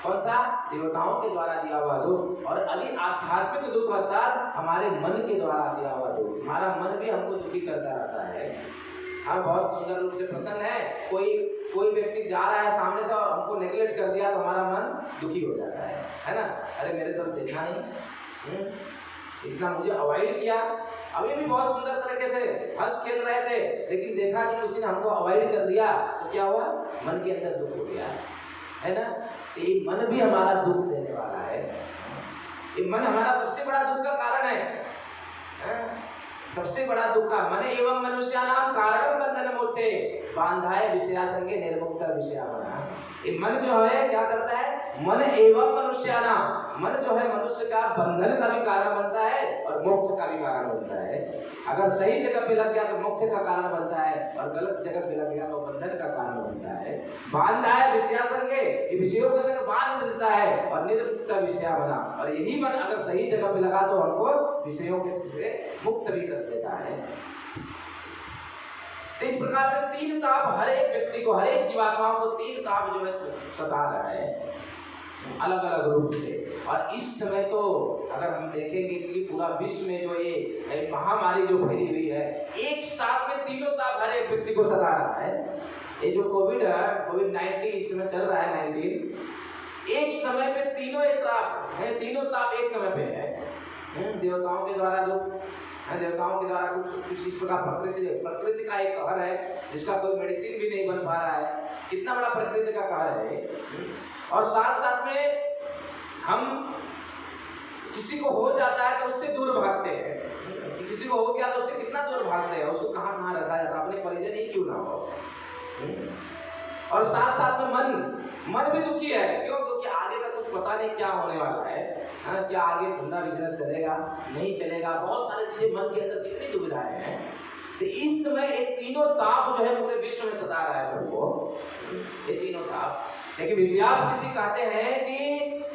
Speaker 1: कौन सा, देवताओं के द्वारा दिया हुआ दुख। और आदि आध्यात्मिक दुख अर्थात हमारे मन के द्वारा दिया हुआ दुख। हमारा मन भी हमको दुखी करता रहता है। हम बहुत सुंदर रूप से प्रसन्न है, कोई व्यक्ति जा रहा है सामने से और हमको नेगलेक्ट कर दिया तो हमारा मन दुखी हो जाता है ना। अरे मेरे तरफ देखा नहीं, इतना मुझे अवॉइड किया। अभी भी बहुत सुंदर तरीके से हंस खेल रहे थे, लेकिन देखा कि किसी ने हमको अवॉइड कर दिया तो क्या हुआ, मन के अंदर दुख हो गया, है ना। तो ये मन भी हमारा दुख देने वाला है। ये मन हमारा सबसे बड़ा दुख का कारण है। सबसे बड़ा दुख का मन एवं मनुष्यानाम कारणं बंधन मोक्षे बांधाय विषया संगे निर्मुक्त विषया बना। ये मन जो है क्या करता है, मन एवं मनुष्यानाम, मन जो है मनुष्य का बंधन का भी कारण बनता है और मोक्ष का भी कारण बनता है। अगर सही जगह पे लग गया तो मोक्ष का कारण बनता है, और गलत जगह पे लग गया तो बंधन का कारण बनता है। बांधाय विषया संगे, ये विषयों के संग बांध देता है और निर्मुक्त विषया बना। और यही मन अगर सही जगह पे लगा तो हमको विषयों के से मुक्त भी कर देता है। तो इस प्रकार से 3 ताप हर एक व्यक्ति को, हर एक जीवात्मा को 3 ताप जो है सता रहा है अलग अलग रूप से। और इस समय तो अगर हम देखेंगे कि पूरा विश्व में जो ये महामारी जो फैली हुई है, एक साथ में 3 ताप हर एक व्यक्ति को सता रहा है। ये जो कोविड-19 इस समय चल रहा है 19, एक समय पे तीनों ताप है, तीनों ताप एक समय पे है। देवताओं के द्वारा देवताओं के द्वारा कुछ इस प्रकार प्रकृति का एक कहर है जिसका कोई मेडिसिन भी नहीं बन पा रहा है। कितना बड़ा प्रकृति का कहर है। और साथ साथ में हम किसी को हो जाता है तो उससे दूर भागते हैं। किसी को हो गया तो उससे कितना दूर भागते हैं, उसको कहाँ कहाँ रखा जाता है, अपने परिजन ही क्यों ना हो। और साथ साथ में मन भी दुखी है। क्यों? क्योंकि आगे का कुछ पता नहीं क्या होने वाला है। क्या आगे धंधा बिजनेस चलेगा नहीं चलेगा, बहुत सारी चीजें मन के अंदर कितनी दुविधाएं हैं। तो इस समय ये 3 ताप जो है पूरे विश्व में सता रहा है सबको, ये 3 ताप। लेकिन व्यास ऋषि कहते हैं कि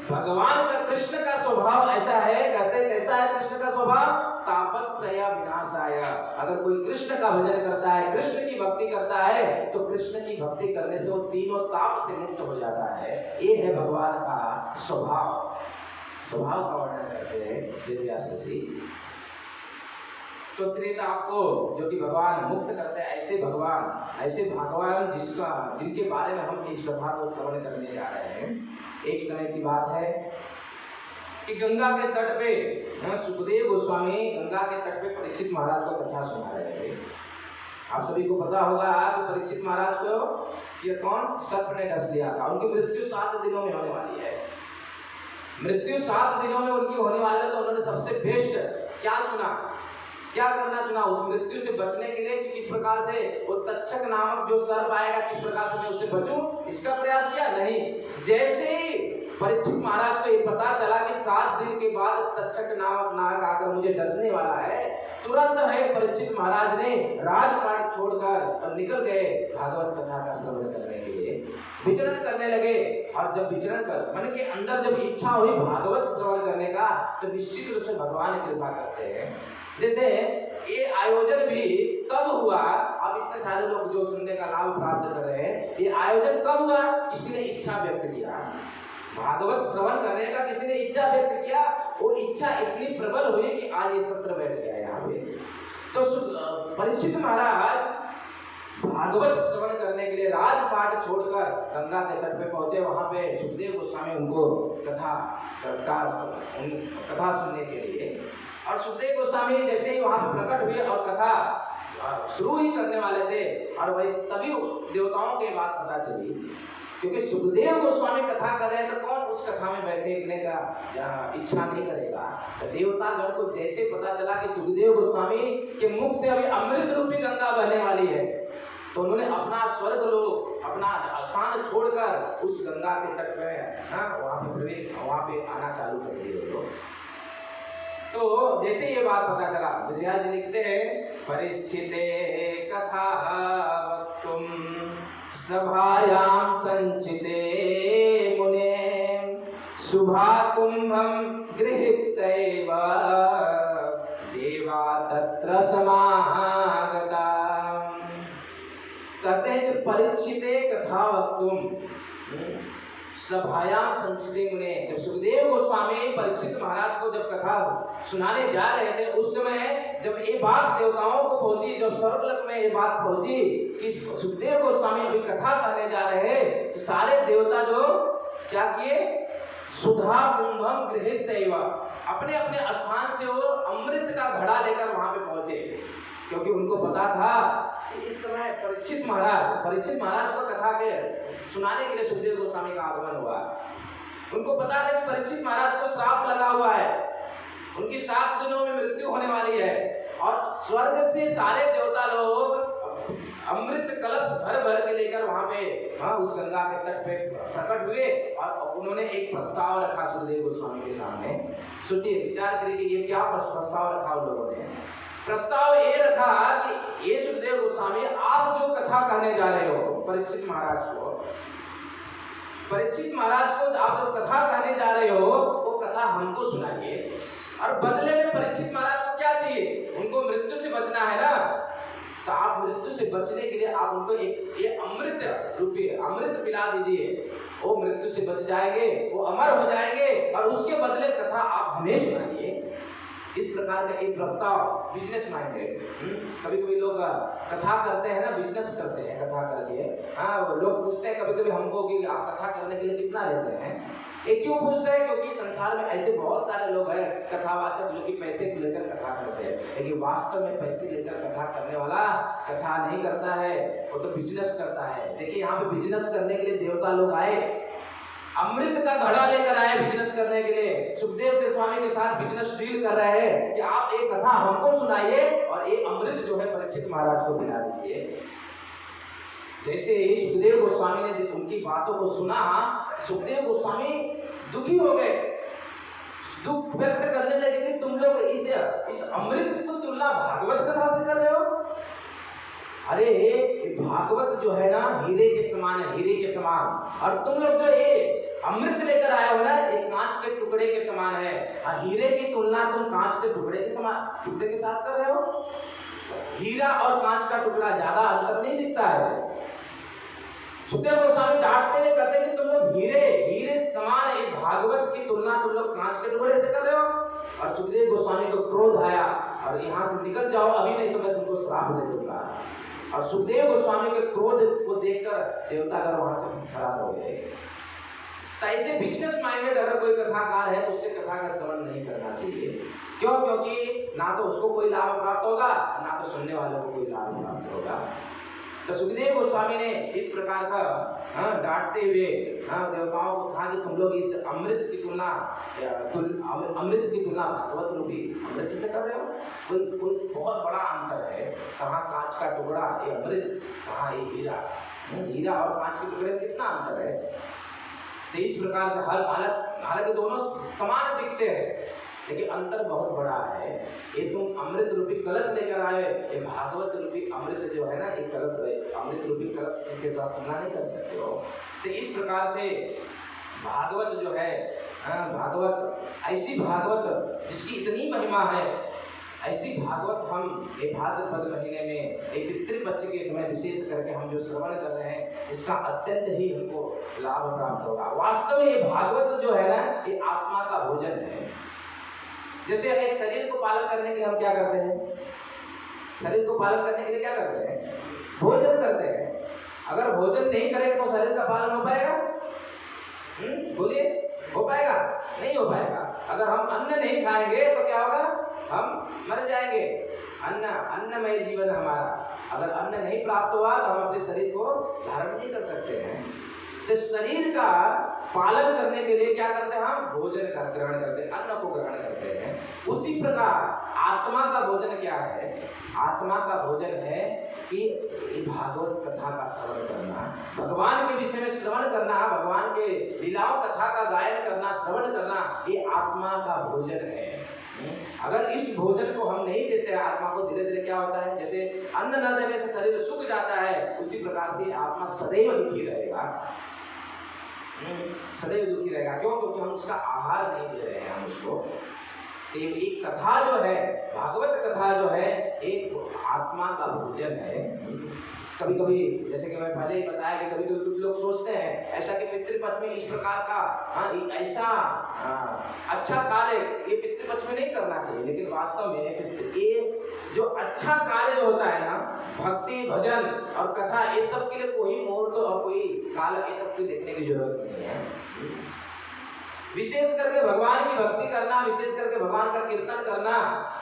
Speaker 1: भगवान का, कृष्ण का स्वभाव ऐसा है। कहते हैं कैसा है कृष्ण का स्वभाव, तापत्रय विनाशाय। अगर कोई कृष्ण का भजन करता है, कृष्ण की भक्ति करता है, तो कृष्ण की भक्ति करने से वो 3 ताप से मुक्त हो जाता है। ये है भगवान का स्वभाव। स्वभाव का वर्णन करते हैं व्यास ऋषि। तो त्रिताप को जो कि भगवान मुक्त करते हैं, ऐसे भगवान जिनके बारे में हम इस कथा को श्रवण करने जा रहे हैं। एक समय की बात है कि गंगा के तट पे सुखदेव गोस्वामी गंगा के तट पे परीक्षित महाराज को कथा सुना रहे थे। आप सभी को पता होगा कि परीक्षित महाराज को ये कौन सर्प ने डस लिया था। उनकी मृत्यु 7 दिनों में होने वाली है। मृत्यु 7 दिनों में उनकी होने वाली है, तो उन्होंने सबसे बेस्ट क्या चुना, क्या करना चुना उस मृत्यु से बचने के लिए कि किस प्रकार से वो तक्षक नामक जो सर्प आएगा किस प्रकार से मैं उससे बचूं, इसका प्रयास किया नहीं। जैसे ही परीक्षित महाराज को ये पता चला कि 7 दिन के बाद तक्षक नामक नाग आकर मुझे डसने वाला है, तुरंत है परीक्षित महाराज ने राजपाट छोड़कर और निकल गए भागवत कथा का श्रवण करने के लिए, विचरण करने लगे। और जब विचरण कर मन के अंदर जब इच्छा हुई भागवत श्रवण करने का, तो निश्चित रूप से भगवान कृपा करते हैं। जैसे ये आयोजन भी कब हुआ, अब इतने सारे लोग जो सुनने का लाभ प्राप्त कर रहे हैं, ये आयोजन कब हुआ, किसी ने इच्छा व्यक्त किया, भागवत श्रवण करने का किसी ने इच्छा व्यक्त किया, वो इच्छा इतनी प्रबल हुई कि आज ये सत्र बैठ गया यहाँ पे। तो परीक्षित महाराज भागवत श्रवण करने के लिए राजपाट छोड़कर गंगा के तट पे पहुंचे। वहां पे सुखदेव गोस्वामी उनको कथा सुनने के लिए, और सुखदेव गोस्वामी जैसे ही वहां पर प्रकट हुए और कथा शुरू ही करने वाले थे, और वही तभी देवताओं की बात पता चली, क्योंकि सुखदेव गोस्वामी कथा कर रहे हैं तो कौन उस कथा में बैठने का इच्छा नहीं करेगा। तो देवतागण को जैसे पता चला कि सुखदेव गोस्वामी के मुख से अभी अमृत रूपी गंगा बहने वाली है, तो उन्होंने अपना स्वर्ग लोक, अपना स्थान छोड़कर उस गंगा के तट में वहां पे प्रवेश, वहां पे आना चालू कर दिए लोग। तो जैसे ये बात पता चला, विद्यास जी लिखते हैं, परिचिते कथा वक्तुम सभायां संचिते मुने शुभा कुंभम गृहीतैव देवा तत्र समागता। कहते हैं कि परिचिते कथा वक्तुम सभायां संचिते मुने, जब सुखदेव गोस्वामी परीक्षित महाराज को जब कथा सुनाने जा रहे थे, उस समय जब ये बात देवताओं को पहुंची, जब स्वर्गलोक में ये बात पहुंची कि सुखदेव गोस्वामी अभी कथा कहने जा रहे हैं, तो सारे देवता जो क्या किए, सुधा कुंभम गृहीतैव, अपने अपने स्थान से वो अमृत का घड़ा लेकर वहां पे पहुंचे, क्योंकि उनको पता था कि इस समय परीक्षित महाराज को कथा के सुनाने के लिए सुखदेव गोस्वामी का आगमन हुआ। उनको पता था कि परीक्षित महाराज को श्राप लगा हुआ है, उनकी 7 दिनों में मृत्यु होने वाली है, और स्वर्ग से सारे देवता लोग अमृत कलश भर भर के लेकर वहां पे उस गंगा के तट पे प्रकट हुए, और उन्होंने एक प्रस्ताव रखा सुखदेव गोस्वामी के सामने। सोचिए, विचार करिए कि ये क्या प्रस्ताव रखा उन लोगों ने। प्रस्ताव ये रखा कि ये सुखदेव गोस्वामी, आप जो कथा कहने जा रहे हो परीक्षित महाराज को आप जो कथा कहने जा रहे हो, वो कथा हमको सुनाइए, और बदले में परीक्षित महाराज को क्या चाहिए, उनको मृत्यु से बचना है ना, तो आप मृत्यु से बचने के लिए आप उनको ये अमृत रूपी अमृत पिला दीजिए, वो मृत्यु से बच जाएंगे, वो अमर हो जाएंगे, और उसके बदले कथा आप हमें सुनाइए। इस प्रकार का एक प्रस्ताव, बिजनेस माइंडेड। कभी कभी लोग कथा करते हैं ना, बिजनेस करते हैं कथा करके। लोग पूछते हैं कभी कभी हमको कि आप कथा करने के लिए कितना लेते हैं। ये क्यों पूछते हैं, क्योंकि संसार में ऐसे बहुत सारे लोग हैं कथावाचक जो कि पैसे को लेकर कथा करते हैं, लेकिन वास्तव में पैसे लेकर कथा करने वाला कथा नहीं करता है, वो तो बिजनेस करता है। देखिए, यहाँ पे बिजनेस करने के लिए देवता लोग आए, अमृत का घड़ा लेकर आए बिजनेस करने के लिए। सुखदेव के स्वामी के साथ बिजनेस डील कर रहे हैं कि आप एक कथा हमको सुनाइए और ये अमृत जो है परीक्षित महाराज को पिला दीजिए। जैसे ही सुखदेव गोस्वामी ने उनकी बातों को सुना, सुखदेव गोस्वामी दुखी हो गए, दुख व्यक्त करने लगे कि तुम लोग इस अमृत को तुलना भागवत कथा से कर रहे हो। अरे भागवत जो है ना, हीरे के समान है, हीरे के समान, और तुम लोग जो ये अमृत लेकर आए हो ना, एक कांच के टुकड़े के समान है। और हीरे की तुलना तुम कांच के टुकड़े के साथ कर रहे हो। हीरा और कांच का टुकड़ा ज्यादा अंतर नहीं दिखता है। सुखदेव गोस्वामी डांटते हुए कहते हैं कि तुम लोग हीरे समान इस भागवत की तुलना तुम लोग कांच के टुकड़े से कर रहे हो। और सुखदेव गोस्वामी को क्रोध आया, और यहाँ से निकल जाओ अभी, नहीं तो मैं तुमको श्राप दे दूंगा। और सुखदेव गोस्वामी के क्रोध को देखकर देवतागण वहां से फरार हो गए। तो ऐसे बिजनेस माइंडेड अगर कोई कथाकार है तो उससे कथा का श्रवण नहीं करना चाहिए। क्यों? क्योंकि ना तो उसको कोई लाभ प्राप्त होगा, ना तो सुनने वालों को कोई लाभ प्राप्त होगा। तो सुखदेव गोस्वामी ने इस प्रकार का डांटते हुए देवताओं को कहा कि तुम लोग इस अमृत की तुलना भागवत रूपी अमृत से कर रहे हो। कोई बहुत बड़ा अंतर है। कहाँ कांच का टुकड़ा ये अमृत, कहाँ ये हीरा। हीरा और कांच के टुकड़े में कितना अंतर है। तो इस प्रकार से हालांकि दोनों समान दिखते हैं लेकिन अंतर बहुत बड़ा है। ये तुम अमृत रूपी कलश लेकर आए, ये भागवत रूपी अमृत जो है ना, एक कलश है, अमृत रूपी कलश के साथ तुलना नहीं कर सकते हो। तो इस प्रकार से भागवत जो है, भागवत ऐसी भागवत जिसकी इतनी महिमा है, ऐसी भागवत हम ये भाद्रपद महीने में एक पितृपक्ष के समय विशेष करके हम जो श्रवण कर रहे हैं, इसका अत्यंत ही हमको लाभ प्राप्त होगा। वास्तव में ये भागवत जो है ना, ये आत्मा का भोजन है। जैसे इस शरीर को पालन करने के लिए हम क्या करते हैं, शरीर को पालन करने के लिए क्या करते हैं, भोजन करते हैं। अगर भोजन नहीं करेंगे तो शरीर का पालन हो पाएगा? बोलिए, हो पाएगा? नहीं हो पाएगा। अगर हम अन्न नहीं खाएंगे तो क्या होगा, हम मर जाएंगे। अन्नमय जीवन हमारा। अगर अन्न नहीं प्राप्त हुआ तो हम अपने शरीर को धारण नहीं कर सकते हैं। तो शरीर का पालन करने के लिए क्या करते हैं, हम भोजन का ग्रहण करते हैं, अन्न को ग्रहण करते हैं। उसी प्रकार आत्मा का भोजन क्या है, आत्मा का भोजन है कि भागवत कथा का श्रवण करना, भगवान के विषय में श्रवण करना, भगवान के लीलाओं कथा का गायन करना, श्रवण करना, ये आत्मा का भोजन है। अगर इस भोजन को हम नहीं देते हैं आत्मा को, धीरे धीरे क्या होता है, जैसे अन्न न देने से शरीर सूख जाता है, उसी प्रकार से आत्मा सदैव दुखी रहेगा, सदैव दुखी रहेगा। क्यों? क्योंकि हम उसका आहार नहीं दे रहे हैं हम उसको। एक कथा जो है, भागवत कथा जो है, एक आत्मा का भोजन है। कभी कभी जैसे कि मैं पहले ही बताया कि कभी कभी कुछ लोग सोचते हैं ऐसा कि पितृपक्ष में इस प्रकार का ऐसा अच्छा कार्य ये पितृपक्ष में नहीं करना चाहिए, लेकिन वास्तव में ये जो अच्छा कार्य जो होता है ना, भक्ति भजन और कथा, ये सब के लिए कोई मुहूर्त और कोई काल ये सब की देखने की जरूरत नहीं है। विशेष करके भगवान की भक्ति करना, विशेष करके भगवान का कीर्तन करना,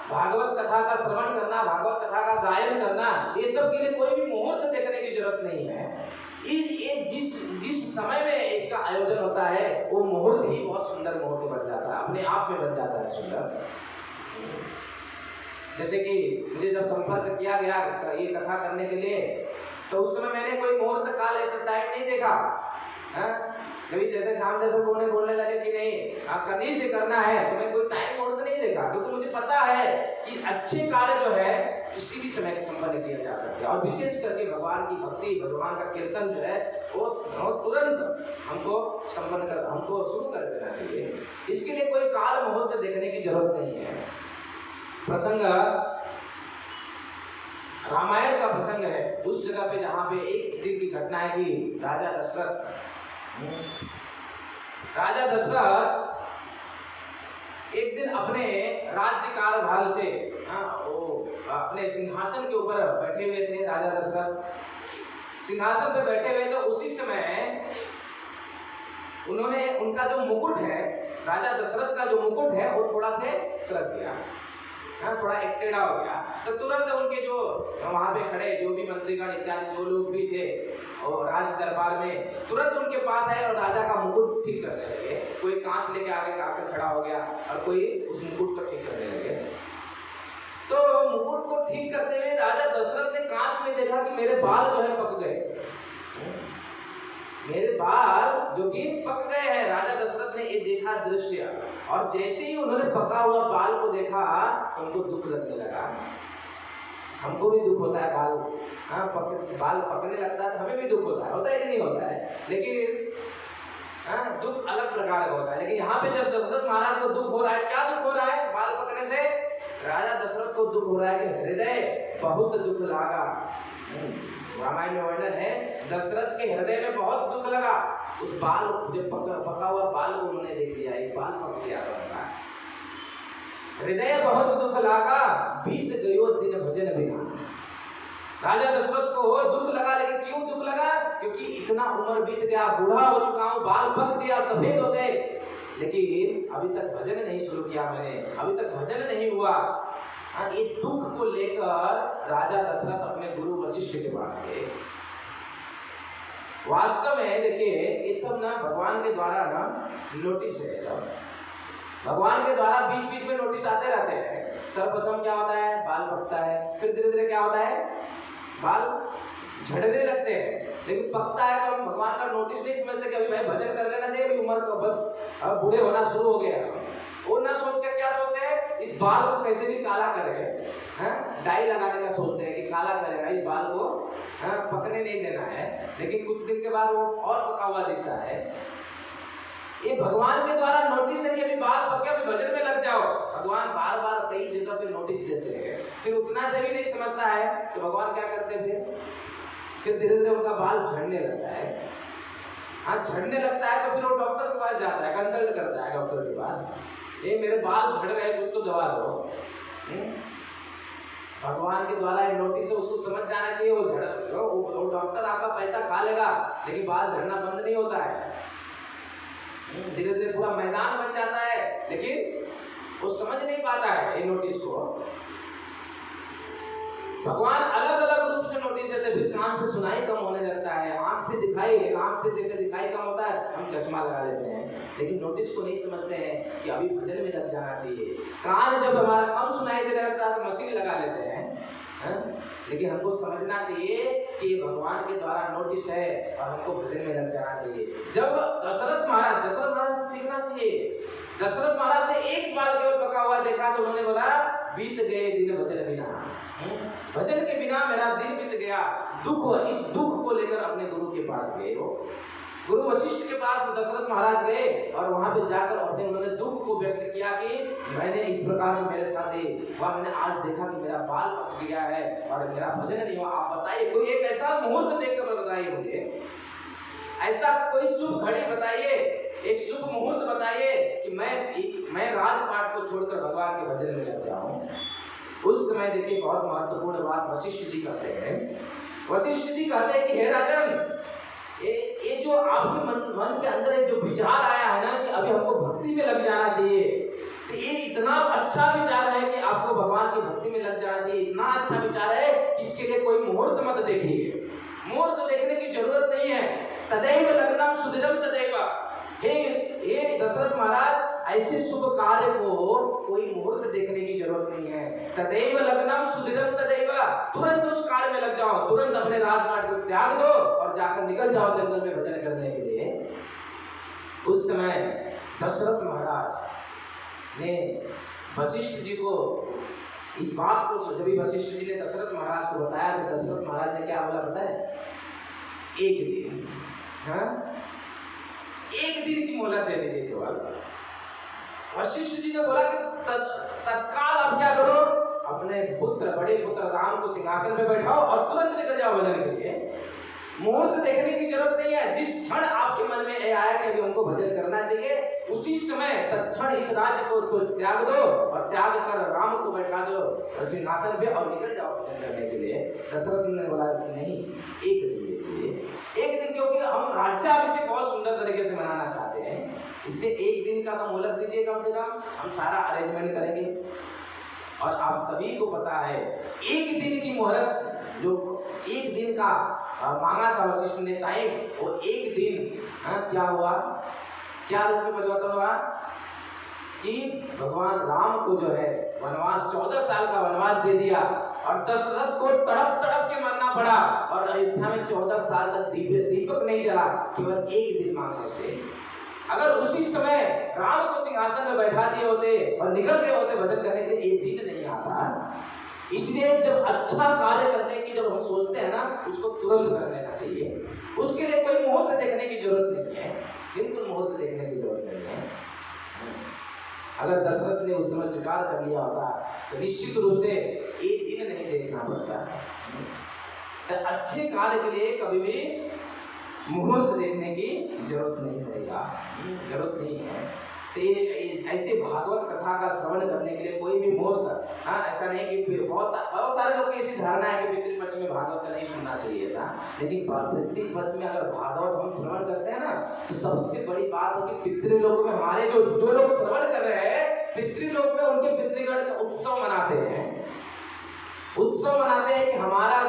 Speaker 1: भागवत कथा का श्रवण करना, भागवत कथा का गायन करना, ये सब के लिए कोई भी मुहूर्त देखने की जरूरत नहीं है। जिस समय में इसका आयोजन होता है वो मुहूर्त ही बहुत सुंदर मुहूर्त बन जाता है, अपने आप में बन जाता है सुंदर। जैसे कि मुझे जब संपर्क किया गया ये कथा करने के लिए, तो उस समय मैंने कोई मुहूर्त काल ऐसा टाइम नहीं देखा। कभी जैसे सामने से बोलने लगे कि नहीं कहीं से करना है, तो मैं कोई टाइम मुहूर्त नहीं देखा, क्योंकि मुझे पता है कि अच्छे कार्य जो है किसी भी समय संपन्न किया जा सकता है। और विशेष करके भगवान की भक्ति, भगवान का कीर्तन जो है वो तुरंत हमको शुरू कर देना चाहिए। इसके लिए कोई काल मुहूर्त देखने की जरूरत नहीं है। प्रसंग रामायण का प्रसंग है, उस जगह पे जहाँ पे एक दिन की घटना है कि राजा दशरथ एक दिन अपने राज्य कार्यभार से वो अपने सिंहासन के ऊपर बैठे हुए थे। राजा दशरथ सिंहासन पे बैठे हुए, तो उसी समय उन्होंने उनका जो मुकुट है, राजा दशरथ का जो मुकुट है वो थोड़ा से सरक गया, थोड़ा एक टेढ़ा हो गया। तो तुरंत उनके जो वहां पे खड़े जो भी मंत्रीगण इत्यादि जो लोग भी थे और राज दरबार में तुरंत उनके पास आए और राजा का मुकुट ठीक करने लगे। कोई कांच लेके आगे आकर खड़ा हो गया और कोई उस मुकुट को ठीक करने लगे। तो मुकुट को ठीक करते हुए राजा दशरथ ने कांच में देखा कि मेरे बाल जो है पक गए, मेरे बाल जो कि पक गए हैं। राजा दशरथ ने ये देखा दृश्य, और जैसे ही उन्होंने पका हुआ बाल को देखा उनको दुख लगने लगा। हमको भी दुख होता है, बाल पकने लगता है, हमें भी दुख होता है कि नहीं होता है, लेकिन दुख अलग प्रकार का होता है। लेकिन यहाँ पे जब दशरथ महाराज को दुख हो रहा है, क्या दुख हो रहा है बाल पकने से? राजा दशरथ को दुख हो रहा है कि हृदय बहुत दुख लगा। रामायण में वर्णन है, दशरथ के हृदय में बहुत दुख लगा। उस बाल जो पका हुआ बाल को उन्होंने देख लिया, एक बाल पक गया उनका। हृदय बहुत दुख लगा, बीत गयो दिन भजन बिना। राजा दशरथ को दुख लगा, लेकिन क्यों दुख लगा? क्योंकि इतना उम्र बीत गया, बूढ़ा हो चुका हूँ, बाल पक गया, सफेद हो गए, लेकिन अभी तक भजन नहीं शुरू किया मैंने, अभी तक भजन नहीं हुआ। ये दुख को लेकर राजा दशरथ अपने गुरु वशिष्ठ के पास गए वास्तव में देखिए ये सब ना भगवान के द्वारा ना नोटिस है। सब भगवान के द्वारा बीच बीच में नोटिस आते रहते हैं। सर्वप्रथम क्या होता है, बाल पकता है, फिर धीरे धीरे क्या होता है, बाल झड़ने लगते हैं। लेकिन पकता है तो हम भगवान का नोटिस नहीं समझते कि अभी भाई भजन कर लेना चाहिए, अभी उम्र का बस अब बूढ़े होना शुरू हो गया। वो ना सोच कर क्या सोचते हैं, इस बाल को कैसे भी काला करें, डाई लगाने का सोचते हैं कि काला करेगा, इस बाल को पकने नहीं देना है। लेकिन कुछ दिन के बाद वो और पका हुआ दिखता है। ये भगवान के द्वारा नोटिस है कि अभी बाल पक गया, अभी भजन में लग जाओ। भगवान बार बार कई जगह पे नोटिस देते हैं, फिर उतना से भी नहीं समझता है तो भगवान क्या करते हैं, फिर धीरे धीरे उनका बाल झड़ने लगता है। हाँ, झड़ने लगता है तो फिर वो डॉक्टर के पास जाता है, कंसल्ट करता है डॉक्टर के पास, ये मेरे बाल झड़ रहे हैं, कुछ तो दवा दो। भगवान के द्वारा नोटिस है, उसको समझ जाना चाहिए। वो डॉक्टर आपका पैसा खा लेगा लेकिन बाल झड़ना बंद नहीं होता है। धीरे धीरे पूरा मैदान बन जाता है, लेकिन वो समझ नहीं पाता है ये नोटिस को। भगवान अलग अलग रूप से नोटिस देते हैं। फिर कान से सुनाई कम होने लगता है, आंख से दिखाई देते दिखाई कम होता है, हम चश्मा लगा लेते हैं। लेकिन नोटिस को नहीं समझते हैं कि अभी भजन में लग जाना चाहिए। कान जब हमारा कम सुनाई देने लगता है तो मशीन लगा लेते हैं। लेकिन हमको समझना चाहिए कि ये भगवान के द्वारा नोटिस है और हमको भजन में लग जाना चाहिए। जब दशरथ महाराज से सीखना चाहिए। दशरथ महाराज ने एक बाल केवल पका हुआ देखा तो उन्होंने बोला, बीत गए दिन भजन बिना, भजन के बिना मेरा दिन बीत गया। इस दुख को लेकर अपने गुरु के पास गए। वो गुरु वशिष्ठ के पास दशरथ महाराज गए और वहां पे जाकर उन्होंने दुख को व्यक्त किया कि मैंने इस प्रकार से मेरे साथ मैंने आज देखा कि मेरा बाल पक गया है और मेरा भजन नहीं हुआ। आप बताइए, कोई एक ऐसा मुहूर्त देखकर बताइए मुझे, ऐसा कोई शुभ घड़ी बताइए, एक शुभ मुहूर्त बताइए कि मैं राजपाट को छोड़कर भगवान के भजन में लग जाऊं। उस समय देखिए बहुत महत्वपूर्ण बात वशिष्ठ जी कहते हैं। वशिष्ठ जी कहते हैं कि हे राजन, ये जो आपके मन के अंदर एक जो विचार आया है ना कि अभी हमको भक्ति में लग जाना चाहिए, तो ये इतना अच्छा विचार है कि आपको भगवान की भक्ति में लग जाना चाहिए। इतना अच्छा विचार है, इसके लिए कोई मुहूर्त मत देखिए, मुहूर्त देखने की जरूरत नहीं है। तदैव लग्नम सुदिरम तदैव। हे दशरथ महाराज, ऐसे शुभ कार्य को कोई मुहूर्त देखने की जरूरत नहीं है। तदैव लग्नम सुदिरम तदैव, तुरंत उस कार्य में लग जाओ, तुरंत अपने राजपाट को त्याग दो और जाकर निकल जाओ जंगल में भजन करने के लिए। उस समय दशरथ महाराज ने वशिष्ठ जी को इस बात को, जब वशिष्ठ जी ने दशरथ महाराज को बताया तो दशरथ महाराज ने क्या बोला पता है, एक दिन, एक दिन की मोहलत दे दीजिए केवल। वशिष्ठ जी ने बोला कि तत्काल आप क्या करो, अपने बड़े पुत्र राम को सिंहासन पे बैठाओ और तुरंत निकल जाओ भजन के लिए। मुहूर्त देखने की जरूरत नहीं है। जिस क्षण आपके मन में आया कि अभी हमको भजन करना चाहिए, उसी समय तत्क्षण इस राज्य को तो त्याग दो और त्याग कर राम को बैठा दो सिंहासन पे और निकल जाओ भजन करने के लिए। दशरथ ने बोला कि नहीं, एक दिन दीजिए, एक दिन, क्योंकि हम राज्याभिषेक बहुत सुंदर तरीके से मनाना चाहते हैं, इसलिए एक दिन का तो मोहलत दीजिए कम से कम, हम सारा अरेंजमेंट करेंगे। और आप सभी को पता है एक दिन की मोहलत, जो एक दिन का मांगा था वशिष्ठ ने टाइम, वो एक दिन क्या हुआ, क्या रूप में परिवर्तन हुआ कि भगवान राम को जो है वनवास, 14 साल का वनवास दे दिया और दशरथ को तड़प तड़प के मरना पड़ा। और अयोध्या में 14 साल तक दीपक नहीं जला, केवल एक दिन मांगने से। अगर उसी समय राम को सिंहासन में बैठा दिए होते और निकल गए होते भजन करने के लिए, एक दिन नहीं आता। इसलिए जब अच्छा कार्य करने की जब हम सोचते हैं ना, उसको तुरंत कर लेना चाहिए। उसके लिए कोई मुहूर्त देखने की जरूरत नहीं है, बिल्कुल मुहूर्त देखने की जरूरत नहीं है। अगर दशरथ ने उस समय स्वीकार कर लिया होता तो निश्चित रूप से एक दिन नहीं देखना पड़ता। तो अच्छे कार्य के लिए कभी भी मुहूर्त देखने की जरूरत नहीं पड़ेगा, जरूरत नहीं है। तो ऐसे भागवत कथा का श्रवण करने के लिए कोई भी मुहूर्त, ऐसा नहीं कि बहुत सारे लोग की ऐसी धारणा है कि पितृपक्ष में भागवत नहीं सुनना चाहिए ऐसा, लेकिन पितृपक्ष में अगर भागवत हम श्रवण करते हैं ना, तो सबसे बड़ी बात है कि पितृलोक में हमारे जो लोग श्रवण कर रहे हैं, पितृलोक में उनके पितृगण का उत्सव मनाते हैं। उत्सव मनाते हैं कि हमारा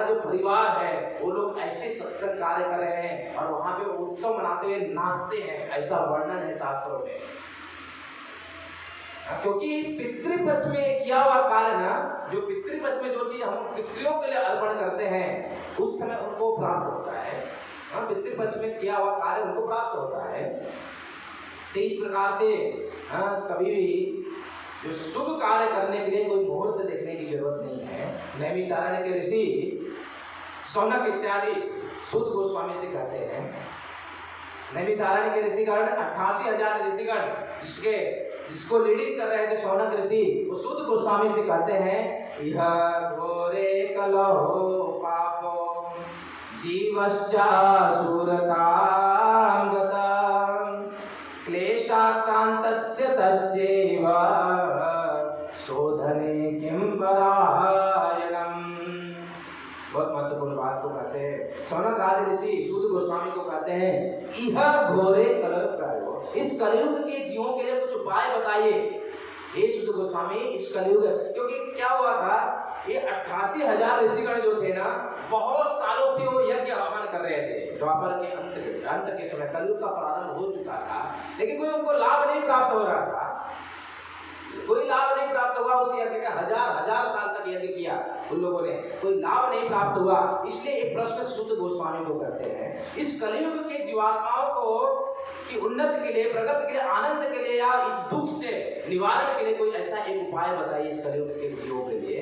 Speaker 1: जो परिवार है वो लोग ऐसे सत्संग कार्य कर रहे हैं और वहां पे उत्सव मनाते हुए नाचते हैं, ऐसा वर्णन है शास्त्रों में। क्योंकि पितृपक्ष में किया हुआ कार्य ना, जो पितृपक्ष में जो चीज हम पितृों के लिए अर्पण करते हैं उस समय उनको प्राप्त होता है। पितृपक्ष में किया हुआ कार्य उनको प्राप्त होता है। तो इस प्रकार से कभी भी जो शुभ कार्य करने के लिए कोई मुहूर्त देखने की जरूरत नहीं है। नैमिषारण्य के ऋषि शौनक इत्यादि शुद्ध गोस्वामी से कहते हैं। नैमिषारण्य के ऋषिगण 88,000 ऋषिगण जिसको लीडिंग कर रहे थे शौनक ऋषि, वो शुद्ध गोस्वामी से कहते हैं यह घोरे कलहो पापो जीवश्चासुरतां गतम् क्लेशाक्रान्तस्य तस्यैव शोधने किं परायणम्। बहुत महत्वपूर्ण बात को कहते हैं शौनक आदि ऋषि शुद्ध गोस्वामी को कहते हैं इह घोरे कलयुग प्रायो, इस कलयुग के जीवों के लिए कुछ उपाय बताइए हे शुद्ध गोस्वामी। इस कलयुग क्योंकि क्या हुआ था, ये 88,000 ऋषिगण जो थे ना, बहुत सालों से वो यज्ञ हवन कर रहे थे। द्वापर के अंत के समय कलयुग का प्रारंभ हो चुका था, लेकिन कोई उनको लाभ नहीं प्राप्त हो रहा था। कोई लाभ नहीं प्राप्त हुआ उस यज्ञ का। हजार साल तक यज्ञ किया उन लोगों ने, कोई लाभ नहीं प्राप्त हुआ। इसलिए एक प्रश्न शुद्ध गोस्वामी को करते हैं इस कलयुग के जीवात्माओं को की उन्नति के लिए, प्रगति के लिए, आनंद के लिए या इस दुख से निवारण के लिए कोई ऐसा एक उपाय बताइए इस कलयुग के जीवों के लिए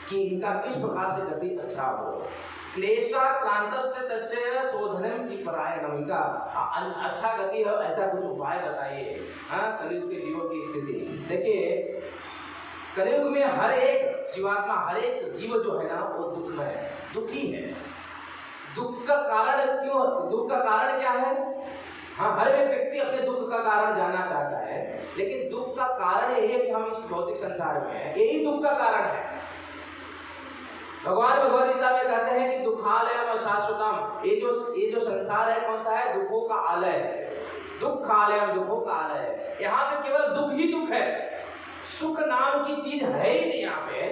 Speaker 1: कि इनका किस प्रकार से गति अच्छा हो। क्लेशाक्रांतस्य तस्य शोधनम की परायणम, इनका अच्छा गति हो ऐसा कुछ उपाय बताइए कलयुग के जीवों की स्थिति। देखिए कलयुग में हर एक जीवात्मा, हर एक जीव जो है ना वो दुखी है। दुख का कारण क्यों, दुख का कारण क्या है? हर एक व्यक्ति अपने दुख का कारण जानना चाहता है, लेकिन दुख का कारण यही है कि हम इस भौतिक संसार में हैं, यही दुख का कारण है। भगवान भगवद गीता में कहते हैं कि दुखालयम अशाश्वतम, ये जो संसार है कौन सा है? दुखों का आलय है। दुखालयम, दुखों का आलय है। यहाँ पे केवल दुख ही दुख है, सुख नाम की चीज है ही नहीं यहाँ पे।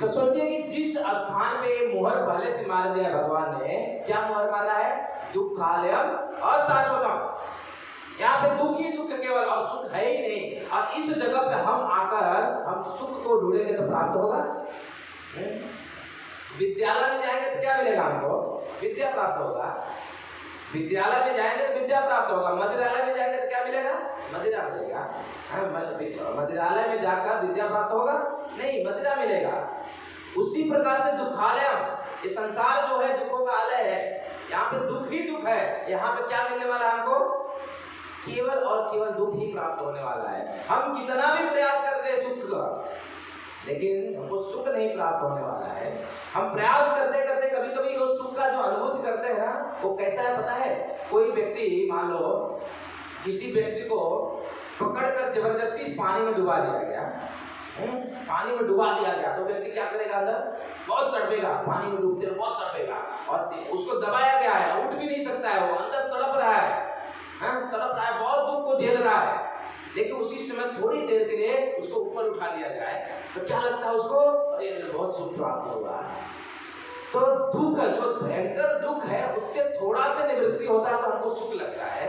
Speaker 1: तो सोचिए कि जिस स्थान पे मोहर पहले से मार दिया भगवान ने, क्या मोहर मारा है? दुखालयम अशाश्वतम। यहाँ पे दुख ही दुख केवल, और सुख है ही नहीं। और इस जगह पे हम आकर हम सुख को ढूंढेंगे तो प्राप्त होगा? विद्यालय में जाएंगे तो क्या मिलेगा हमको? विद्या प्राप्त होगा। विद्यालय में जाएंगे तो विद्या प्राप्त होगा। मदिरालय में जाएंगे तो क्या मिलेगा? मदिरा मिलेगा। मदिरालय में जाकर विद्या प्राप्त होगा? नहीं, मदिरा मिलेगा। उसी प्रकार से दुखालयम, ये संसार जो है दुखों का आलय है। यहाँ पे दुख ही दुख है। यहाँ पे क्या मिलने वाला है हमको? केवल और केवल दुख ही प्राप्त होने वाला है। हम कितना भी प्रयास करते हैं सुख का, लेकिन हमको सुख नहीं प्राप्त होने वाला है। हम प्रयास करते करते कभी कभी उस सुख का जो अनुभूति करते हैं ना, वो कैसा है पता है? कोई व्यक्ति, मान लो किसी व्यक्ति को पकड़कर जबरदस्ती पानी में डुबा दिया गया, पानी में डुबा दिया गया, तो व्यक्ति क्या करेगा? अंदर बहुत तड़पेगा, पानी में डूबते बहुत तड़पेगा, और उसको दबाया गया है, उठ भी नहीं सकता है, वो अंदर तड़प रहा है, बहुत दुख को झेल रहा है। लेकिन उसी समय थोड़ी देर के लिए उसको ऊपर उठा लिया जाए तो क्या लगता है उसको? अरे बहुत सुख प्राप्त होगा। तो दुख, जो भयंकर दुख है, उससे थोड़ा सा निवृत्ति होता है तो हमको सुख लगता है।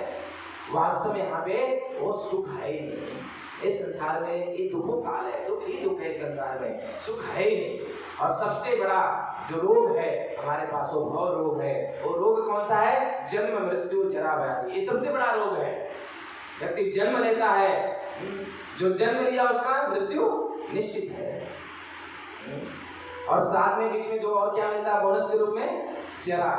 Speaker 1: वास्तव में यहाँ पे वो सुख है ही नहीं। इस संसार में ये दुखों काल है, दुख ही दुख है। इस संसार में सुख है ही नहीं। और सबसे बड़ा जो रोग है हमारे पास, वो भव रोग है। वो रोग कौन सा है? जन्म मृत्यु जरा व्याधि। ये सबसे बड़ा रोग है। व्यक्ति जन्म लेता है, जो जन्म लिया उसका मृत्यु निश्चित है। और साथ में बीच में जो और क्या मिलता है बोनस के रूप में? जरा,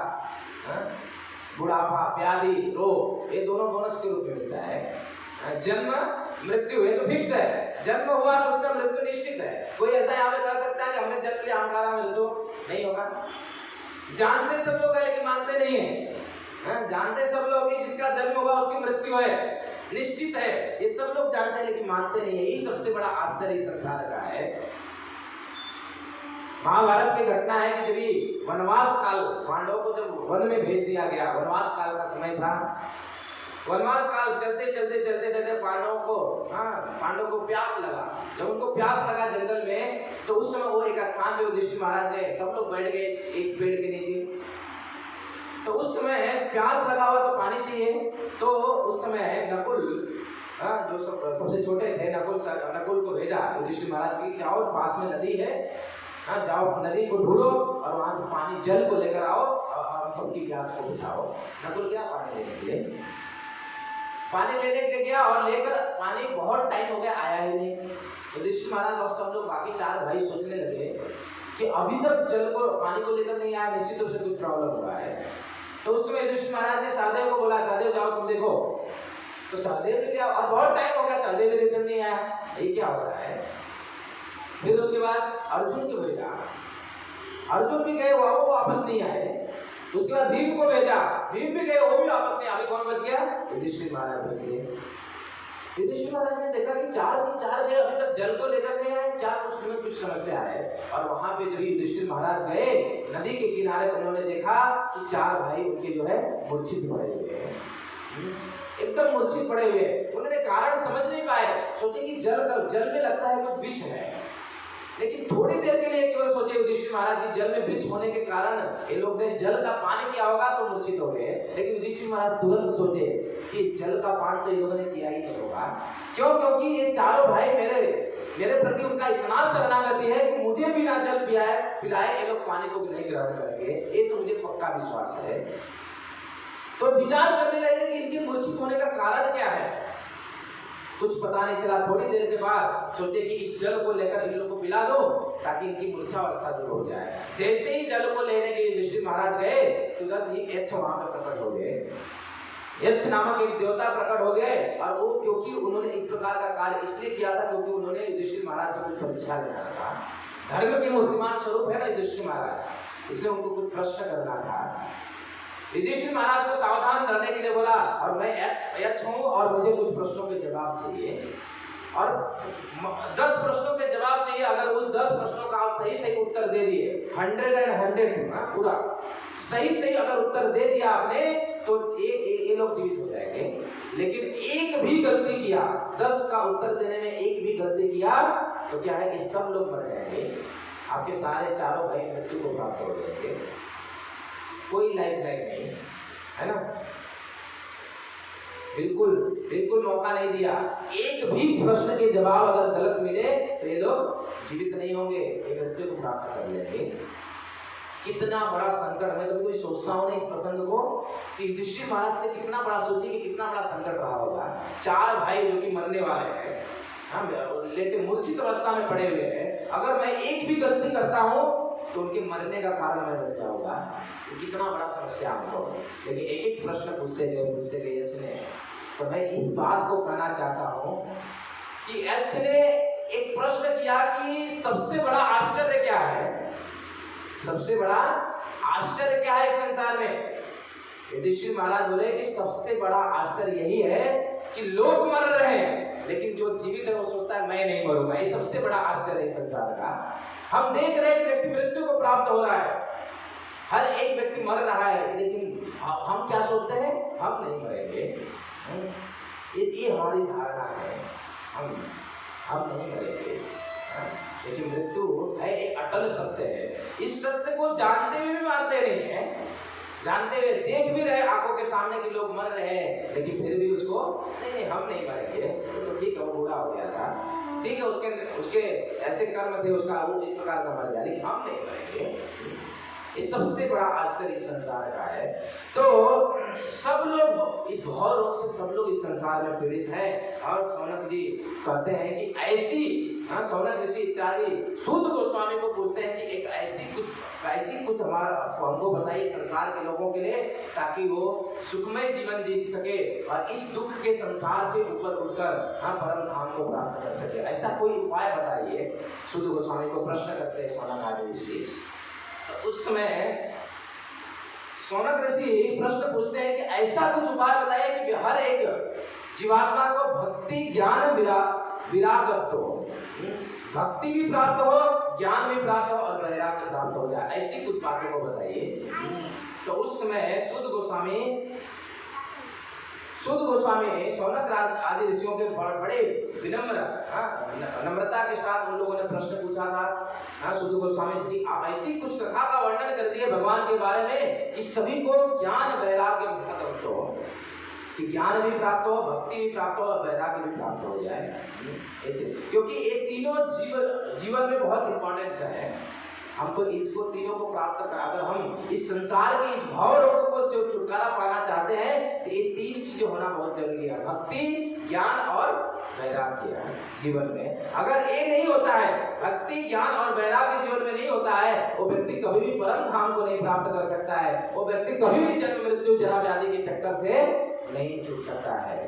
Speaker 1: बुढ़ापा, व्याधि, रोग, ये दोनों बोनस के रूप में मिलता है। जन्म मृत्यु है तो फिक्स है, जन्म हुआ तो उसका मृत्यु निश्चित है। कोई ऐसा यहाँ पे कह सकता है कि हमने जन्म लिया, हमारा मृत्यु नहीं होगा? जानते सब लोग है लेकिन मानते नहीं है। जानते सब लोग कि जिसका जन्म हुआ उसकी मृत्यु है, निश्चित है, ये सब लोग जानते हैं लेकिन मानते नहीं है। यही सबसे बड़ा आश्चर्य इस संसार का है। महाभारत की घटना है कि जब वनवास काल, पांडवों को जब वन में भेज दिया गया, वनवास काल का समय था, वनवास काल चलते चलते चलते चलते पांडवों को प्यास लगा। जब उनको प्यास लगा जंगल में, तो उस समय वो एक स्थान पे युधिष्ठिर महाराज ने सब लोग बैठ गए एक पेड़ के नीचे। तो उस समय प्यास लगा हुआ तो पानी चाहिए, तो उस समय नकुल जो सबसे छोटे थे, नकुल को भेजा युधिष्ठिर महाराज की, जाओ पास में नदी है, जाओ नदी को ढूंढो और वहां से पानी जल को लेकर आओ और हम सबकी प्यास को बुझाओ। नकुल क्या पानी लेने के लिए गया और लेकर पानी बहुत टाइम हो गया, आया ही नहीं। युधिष्ठिर महाराज और सब लोग बाकी 4 भाई सोचने लगे कि अभी तक पानी को लेकर नहीं आया, निश्चित रूप से कुछ प्रॉब्लम हुआ है। तो उस समय युधिष्ठिर महाराज ने सहदेव को बोला, सहदेव जाओ तुम देखो। तो सहदेव ने गया और बहुत टाइम हो गया, सहदेव भी लेकर नहीं आया, ये क्या हो रहा है। फिर उसके बाद अर्जुन को भेजा, अर्जुन भी गए, वो वापस नहीं आए। उसके बाद भीम को भेजा, भीम भी गए, वो भी वापस नहीं आए। कौन बच गया? युधिष्ठिर महाराज बच गए। युधिष्ठिर महाराज ने देखा कि 4 के 4 गए, अभी तक जल को लेकर नहीं आए, क्या कुछ समस्या है। और वहां पे जब युधिष्ठिर महाराज गए नदी के किनारे, उन्होंने देखा कि 4 भाई उनके जो है मूर्छित पड़े हुए हैं, एकदम मूर्छित पड़े हुए। उन्होंने कारण समझ नहीं पाए, सोचे कि जल में लगता है कोई विष है, लेकिन थोड़ी देर के लिए केवल सोचे युधिष्ठिर महाराज की जल में विष होने के कारण ये लोग ने जल का पान किया होगा तो मूर्छित हो गए। लेकिन युधिष्ठिर महाराज तुरंत सोचे कि जल का पान तो इन लोगों ने किया ही नहीं होगा। क्यों? क्योंकि ये चारों भाई मेरे प्रति उनका इतना शरणागति है कि मुझे भी ना जल पिलाए ये लोग पानी को भी नहीं ग्रहण करेंगे, ये तो मुझे पक्का विश्वास है। तो विचार करने लगे कि इनके मूर्छित होने का कारण क्या है। कुछ पता नहीं चला। थोड़ी देर के बाद सोचे कि इस जल को लेकर इन लोगों को पिला दो ताकि इनकी मूर्छावस्था दूर हो जाए। जैसे ही जल को लेने के युधिष्ठिर महाराज गए, तुरंत ही यक्ष वहां पर प्रकट हो गए। यक्ष नामक एक देवता प्रकट हो गए, और वो क्योंकि उन्होंने इस प्रकार का कार्य इसलिए किया था क्योंकि उन्होंने युधिष्ठिर महाराज को कुछ परीक्षा लेना था। धर्म के मूर्तिमान स्वरूप है ना युधिष्ठिर महाराज, इसलिए उनको कुछ प्रश्न करना था। युधिष्ठिर महाराज को सावधान रहने के लिए बोला, और मैं यक्ष हूं और मुझे कुछ प्रश्नों के जवाब चाहिए, और 10 प्रश्नों के जवाब चाहिए। अगर उन 10 प्रश्नों का आप सही उत्तर दे दिए, 100 पूरा सही अगर उत्तर दे दिया आपने, तो ये लोग जीवित हो जाएंगे। लेकिन एक भी गलती किया, 10 का उत्तर देने में एक भी गलती किया तो क्या है, ये सब लोग मर जाएंगे। आपके सारे चारों भाई मृत्यु को प्राप्त हो जाएंगे, कोई लाइफ नहीं है ना। बिल्कुल मौका नहीं दिया। एक भी प्रश्न के जवाब अगर गलत मिले तो ये लोग जीवित नहीं होंगे, ये मृत्यु को प्राप्त कर लेंगे। कितना बड़ा संकट। मैं कभी कोई सोचता हूँ ना इस प्रसंग को, युधिष्ठिर महाराज ने कितना बड़ा सोची कि कितना बड़ा संकट रहा होगा। 4 भाई जो कि मरने वाले हैं, लेकिन मूर्छित अवस्था में पड़े हुए हैं, अगर मैं एक भी गलती करता हूँ तो उनके मरने का कारण मैं बन जाऊंगा। तो कितना बड़ा समस्या हमको। लेकिन एक प्रश्न पूछते गए यक्ष ने। तो मैं इस बात को कहना चाहता हूँ कि यक्ष ने एक प्रश्न किया कि सबसे बड़ा आश्चर्य क्या है, सबसे बड़ा आश्चर्य क्या है इस संसार में। युधिष्ठिर महाराज बोले कि सबसे बड़ा आश्चर्य यही है कि लोग मर रहे हैं, लेकिन जो जीवित है वो सोचता है मैं नहीं मरूंगा। ये सबसे बड़ा आश्चर्य है संसार का। हम देख रहे हैं व्यक्ति मृत्यु को प्राप्त हो रहा है, हर एक व्यक्ति मर रहा है, लेकिन हम क्या सोचते हैं, हम नहीं मरेंगे। ये हमारी धारणा है, हम नहीं मरेंगे। लेकिन मृत्यु है एक अटल सत्य है। इस सत्य को जानते हुए भी मानते नहीं है, जानते हुए देख भी रहे आंखों के सामने कि लोग मर रहे हैं, लेकिन फिर भी उसको नहीं हम नहीं मरेंगे। तो ठीक है, वो बूढ़ा हो गया था, ठीक है, उसके ऐसे कर्म थे, उसका वो इस प्रकार का मर गया, लेकिन हम नहीं मरेंगे। इस सबसे बड़ा आश्चर्य इस संसार का है। तो सब लोग इस भव रोग से सब लोग इस संसार में पीड़ित हैं। और शौनक जी कहते हैं कि ऐसी शौनक ऋषि इत्यादि सूत गोस्वामी को पूछते हैं कि एक ऐसी कुछ हमको बताइए संसार के लोगों के लिए, ताकि वो सुखमय जीवन जी सके और इस दुख के संसार से ऊपर उठकर परम धाम को प्राप्त कर सके। ऐसा कोई उपाय बताइए। सूत गोस्वामी को प्रश्न करते हैं शौनक आदि ऋषि। तो उस समय शौनक ऋषि प्रश्न पूछते हैं कि ऐसा कुछ उपाय बताइए कि हर एक जीवात्मा को भक्ति ज्ञान विरागत्व हो, भक्ति भी प्राप्त हो, ज्ञान भी प्राप्त हो और वैराग्य प्राप्त हो जाए। ऐसी कुछ बातों को बताइए। तो उस समय सूत गोस्वामी सूत गोस्वामी शौनक आदि ऋषियों के बड़े विनम्र नम्रता के साथ उन लोगों ने प्रश्न पूछा था। सूत गोस्वामी श्री ऐसी कुछ कथा का वर्णन कर दिए भगवान के बारे में कि सभी को ज्ञान वैराग्य प्राप्त हो, कि ज्ञान भी प्राप्त हो, भक्ति भी प्राप्त हो और वैराग्य भी प्राप्त हो जाए। क्योंकि ये तीनों जीवन में बहुत इंपॉर्टेंट है। हमको इसको तीनों को प्राप्त करा, अगर हम इस संसार के इस भाव रोगों को से छुटकारा पाना चाहते हैं तो ये तीन चीजें होना बहुत जरूरी है, भक्ति, ज्ञान और वैराग्य जीवन में। अगर ये नहीं होता है, भक्ति, ज्ञान और वैराग्य जीवन में नहीं होता है, वो व्यक्ति कभी भी परम धाम को नहीं प्राप्त कर सकता है। वो व्यक्ति कभी भी जन्म मृत्यु जरा व्याधि के चक्कर से नहीं छूट सकता है।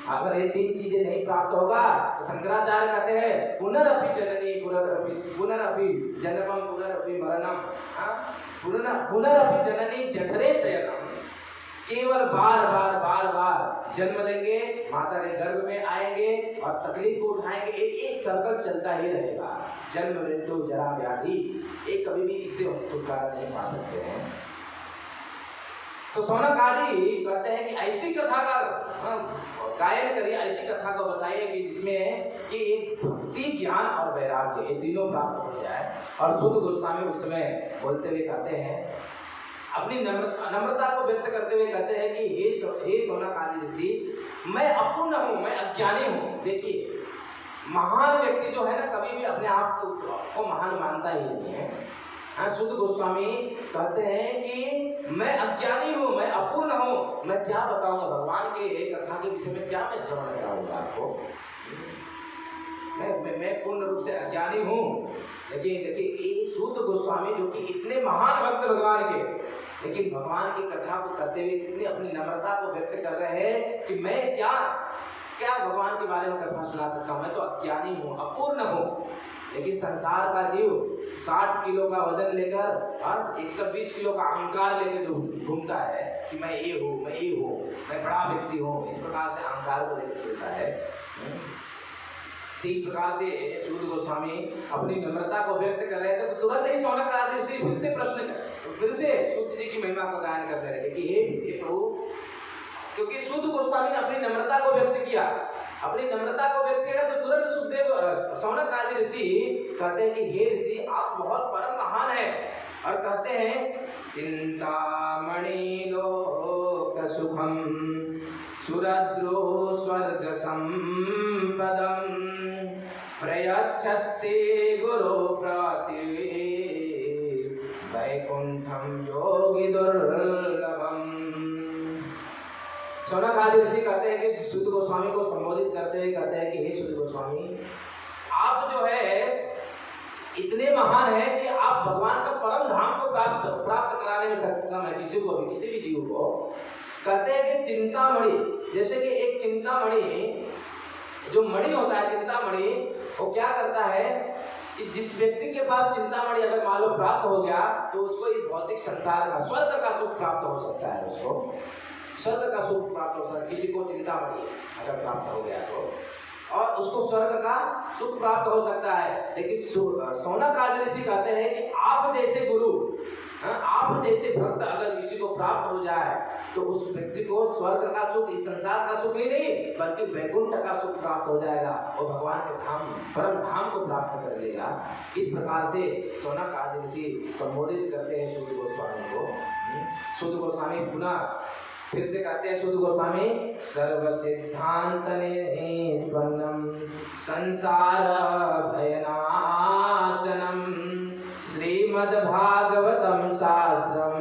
Speaker 1: अगर ये तीन चीजें नहीं प्राप्त होगा तो शंकराचार्य कहते हैं पुनरअपि जननी पुनरअपि जन्मम पुनरअपि मरणम, पुनरअपि जननी जठरे शयनम। केवल बार जन्म लेंगे, माता के गर्भ में आएंगे और तकलीफ को उठाएंगे, एक सर्कल चलता ही रहेगा, जन्म मृत्यु जरा व्याधि। एक कभी भी इससे हम छुटकारा नहीं पा सकते हैं। तो शौनक आदि कहते हैं कि ऐसी कथा का गायन करिए, ऐसी कथा को बताइए कि जिसमें कि एक भक्ति, ज्ञान और वैराग्य ये तीनों प्राप्त हो जाए। और सूत गोस्वामी उस समय बोलते हुए कहते हैं, अपनी नम्रता को व्यक्त करते हुए कहते हैं कि हे शौनक आदि ऋषि, मैं अपूर्ण हूँ, मैं अज्ञानी हूँ। देखिए, महान व्यक्ति जो है ना, कभी भी अपने आप को महान मानता ही नहीं है। सूत गोस्वामी कहते हैं कि मैं अज्ञानी हूँ, मैं अपूर्ण हूँ, मैं क्या बताऊंगा भगवान के कथा के विषय में, क्या मैं श्रवण कराऊंगा आपको। मैं पूर्ण रूप से अज्ञानी हूँ। लेकिन देखिए, सूत गोस्वामी जो कि इतने महान भक्त भगवान के, लेकिन भगवान की कथा को करते हुए इतनी अपनी नम्रता को व्यक्त कर रहे हैं कि मैं क्या भगवान के बारे में कथा सुना सकता हूँ, मैं तो अज्ञानी हूँ, अपूर्ण हूँ। लेकिन संसार का जीव 60 किलो का वजन लेकर और 120 किलो का अहंकार लेकर जो घूमता है कि मैं ये हूँ, मैं बड़ा व्यक्ति हूँ, इस प्रकार से अहंकार को लेकर चलता है। तो इस प्रकार से सूत गोस्वामी अपनी नम्रता को व्यक्त कर रहे थे। तो तुरंत ही शौनक आदि ऋषि फिर से सूत जी की महिमा का गायन करते रहे कि हे प्रभु, क्योंकि सूत गोस्वामी ने अपनी नम्रता को व्यक्त किया, तो तुरंत शौनक आदि ऋषि कहते हैं कि हे ऋषि, आप बहुत परम महान हैं। और कहते हैं, चिंतामणि लोक सुखम सुरद्रो स्वर्ग संपदम प्रयच्छति गुरु प्राति वैकुंठम योगी दुर्लभम। शौनक आदि ऋषि कहते हैं कि सूत गोस्वामी को संबोधित करते हुए कहते हैं कि हे सूत गोस्वामी, आप जो है इतने महान हैं कि आप भगवान का परम धाम को प्राप्त कराने में सक्षम है, किसी को भी, किसी भी जीव को। कहते हैं कि चिंतामणि, जैसे कि एक चिंतामणि जो मणि होता है, चिंतामणि वो क्या करता है कि जिस व्यक्ति के पास चिंतामणि अगर मान लो प्राप्त हो गया तो उसको इस भौतिक संसार का, स्वर्ग का सुख प्राप्त हो सकता है, उसको स्वर्ग का सुख प्राप्त हो सकता है। किसी को चिंतामणि अगर प्राप्त हो गया तो, और उसको स्वर्ग का सुख प्राप्त हो सकता है। लेकिन शौनक आदि ऋषि कहते हैं कि आप जैसे गुरु, आप जैसे भक्त अगर किसी को प्राप्त हो जाए तो उस व्यक्ति को स्वर्ग का सुख, इस संसार का सुख ही नहीं बल्कि वैकुंठ का सुख प्राप्त हो जाएगा, और भगवान के धाम, परम धाम को प्राप्त कर लेगा। इस प्रकार से शौनक आदि ऋषि संबोधित करते हैं सूत गोस्वामी को। सूत गोस्वामी पुनः फिर से कहते हैं, सूत गोस्वामी, सर्व सिद्धांत निष्पन्नम संसार भयनाशनम श्रीमद्भागवतम शास्त्रम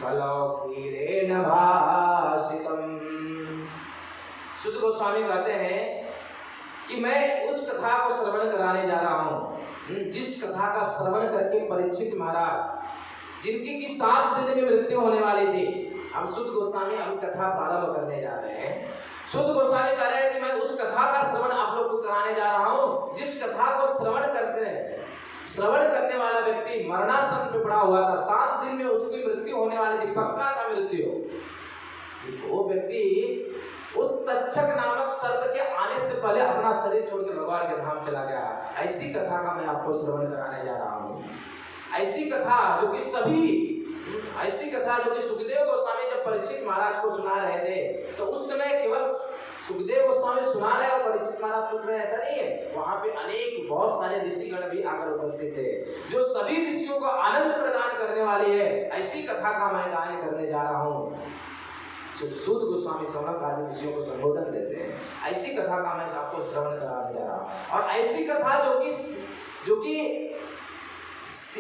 Speaker 1: कलौकीरेण भाषितम। सूत गोस्वामी कहते हैं कि मैं उस कथा को श्रवण कराने जा रहा हूँ जिस कथा का श्रवण करके परीक्षित महाराज, जिनकी की 7 दिन में मृत्यु होने वाली थी, हम सूत गोस्वामी अब कथा प्रारंभ करने जा रहे हैं। सूत गोस्वामी कह रहे हैं कि मैं उस कथा का श्रवण आप लोग को कराने जा रहा हूँ जिस कथा को श्रवण करने वाला व्यक्ति मरणासन पे पड़ा हुआ था, 7 दिन में उसकी मृत्यु होने वाली थी, पक्का था मृत्यु। वो व्यक्ति उस तक्षक नामक सर्प के आने से पहले अपना शरीर छोड़कर भगवान के धाम चला गया। ऐसी कथा का मैं आपको श्रवण कराने जा रहा हूँ। ऐसी कथा जो कि सुखदेव गोस्वामी जब जब परीक्षित महाराज को सुना रहे थे तो उस समय केवल सुखदेव गोस्वामी सुना रहे और परीक्षित महाराज सुन रहे, ऐसा नहीं है। वहां पे अनेक बहुत सारे ऋषिगण भी आकर उपस्थित थे, जो सभी ऋषियों को आनंद प्रदान करने वाली है। ऐसी कथा का मैं गायन करने जा रहा हूँ। सूत गोस्वामी सौनक आदि ऋषियों को संबोधन देते हैं। ऐसी कथा का मैं आपको श्रवण कराने जा रहा हूँ। और ऐसी कथा जो कि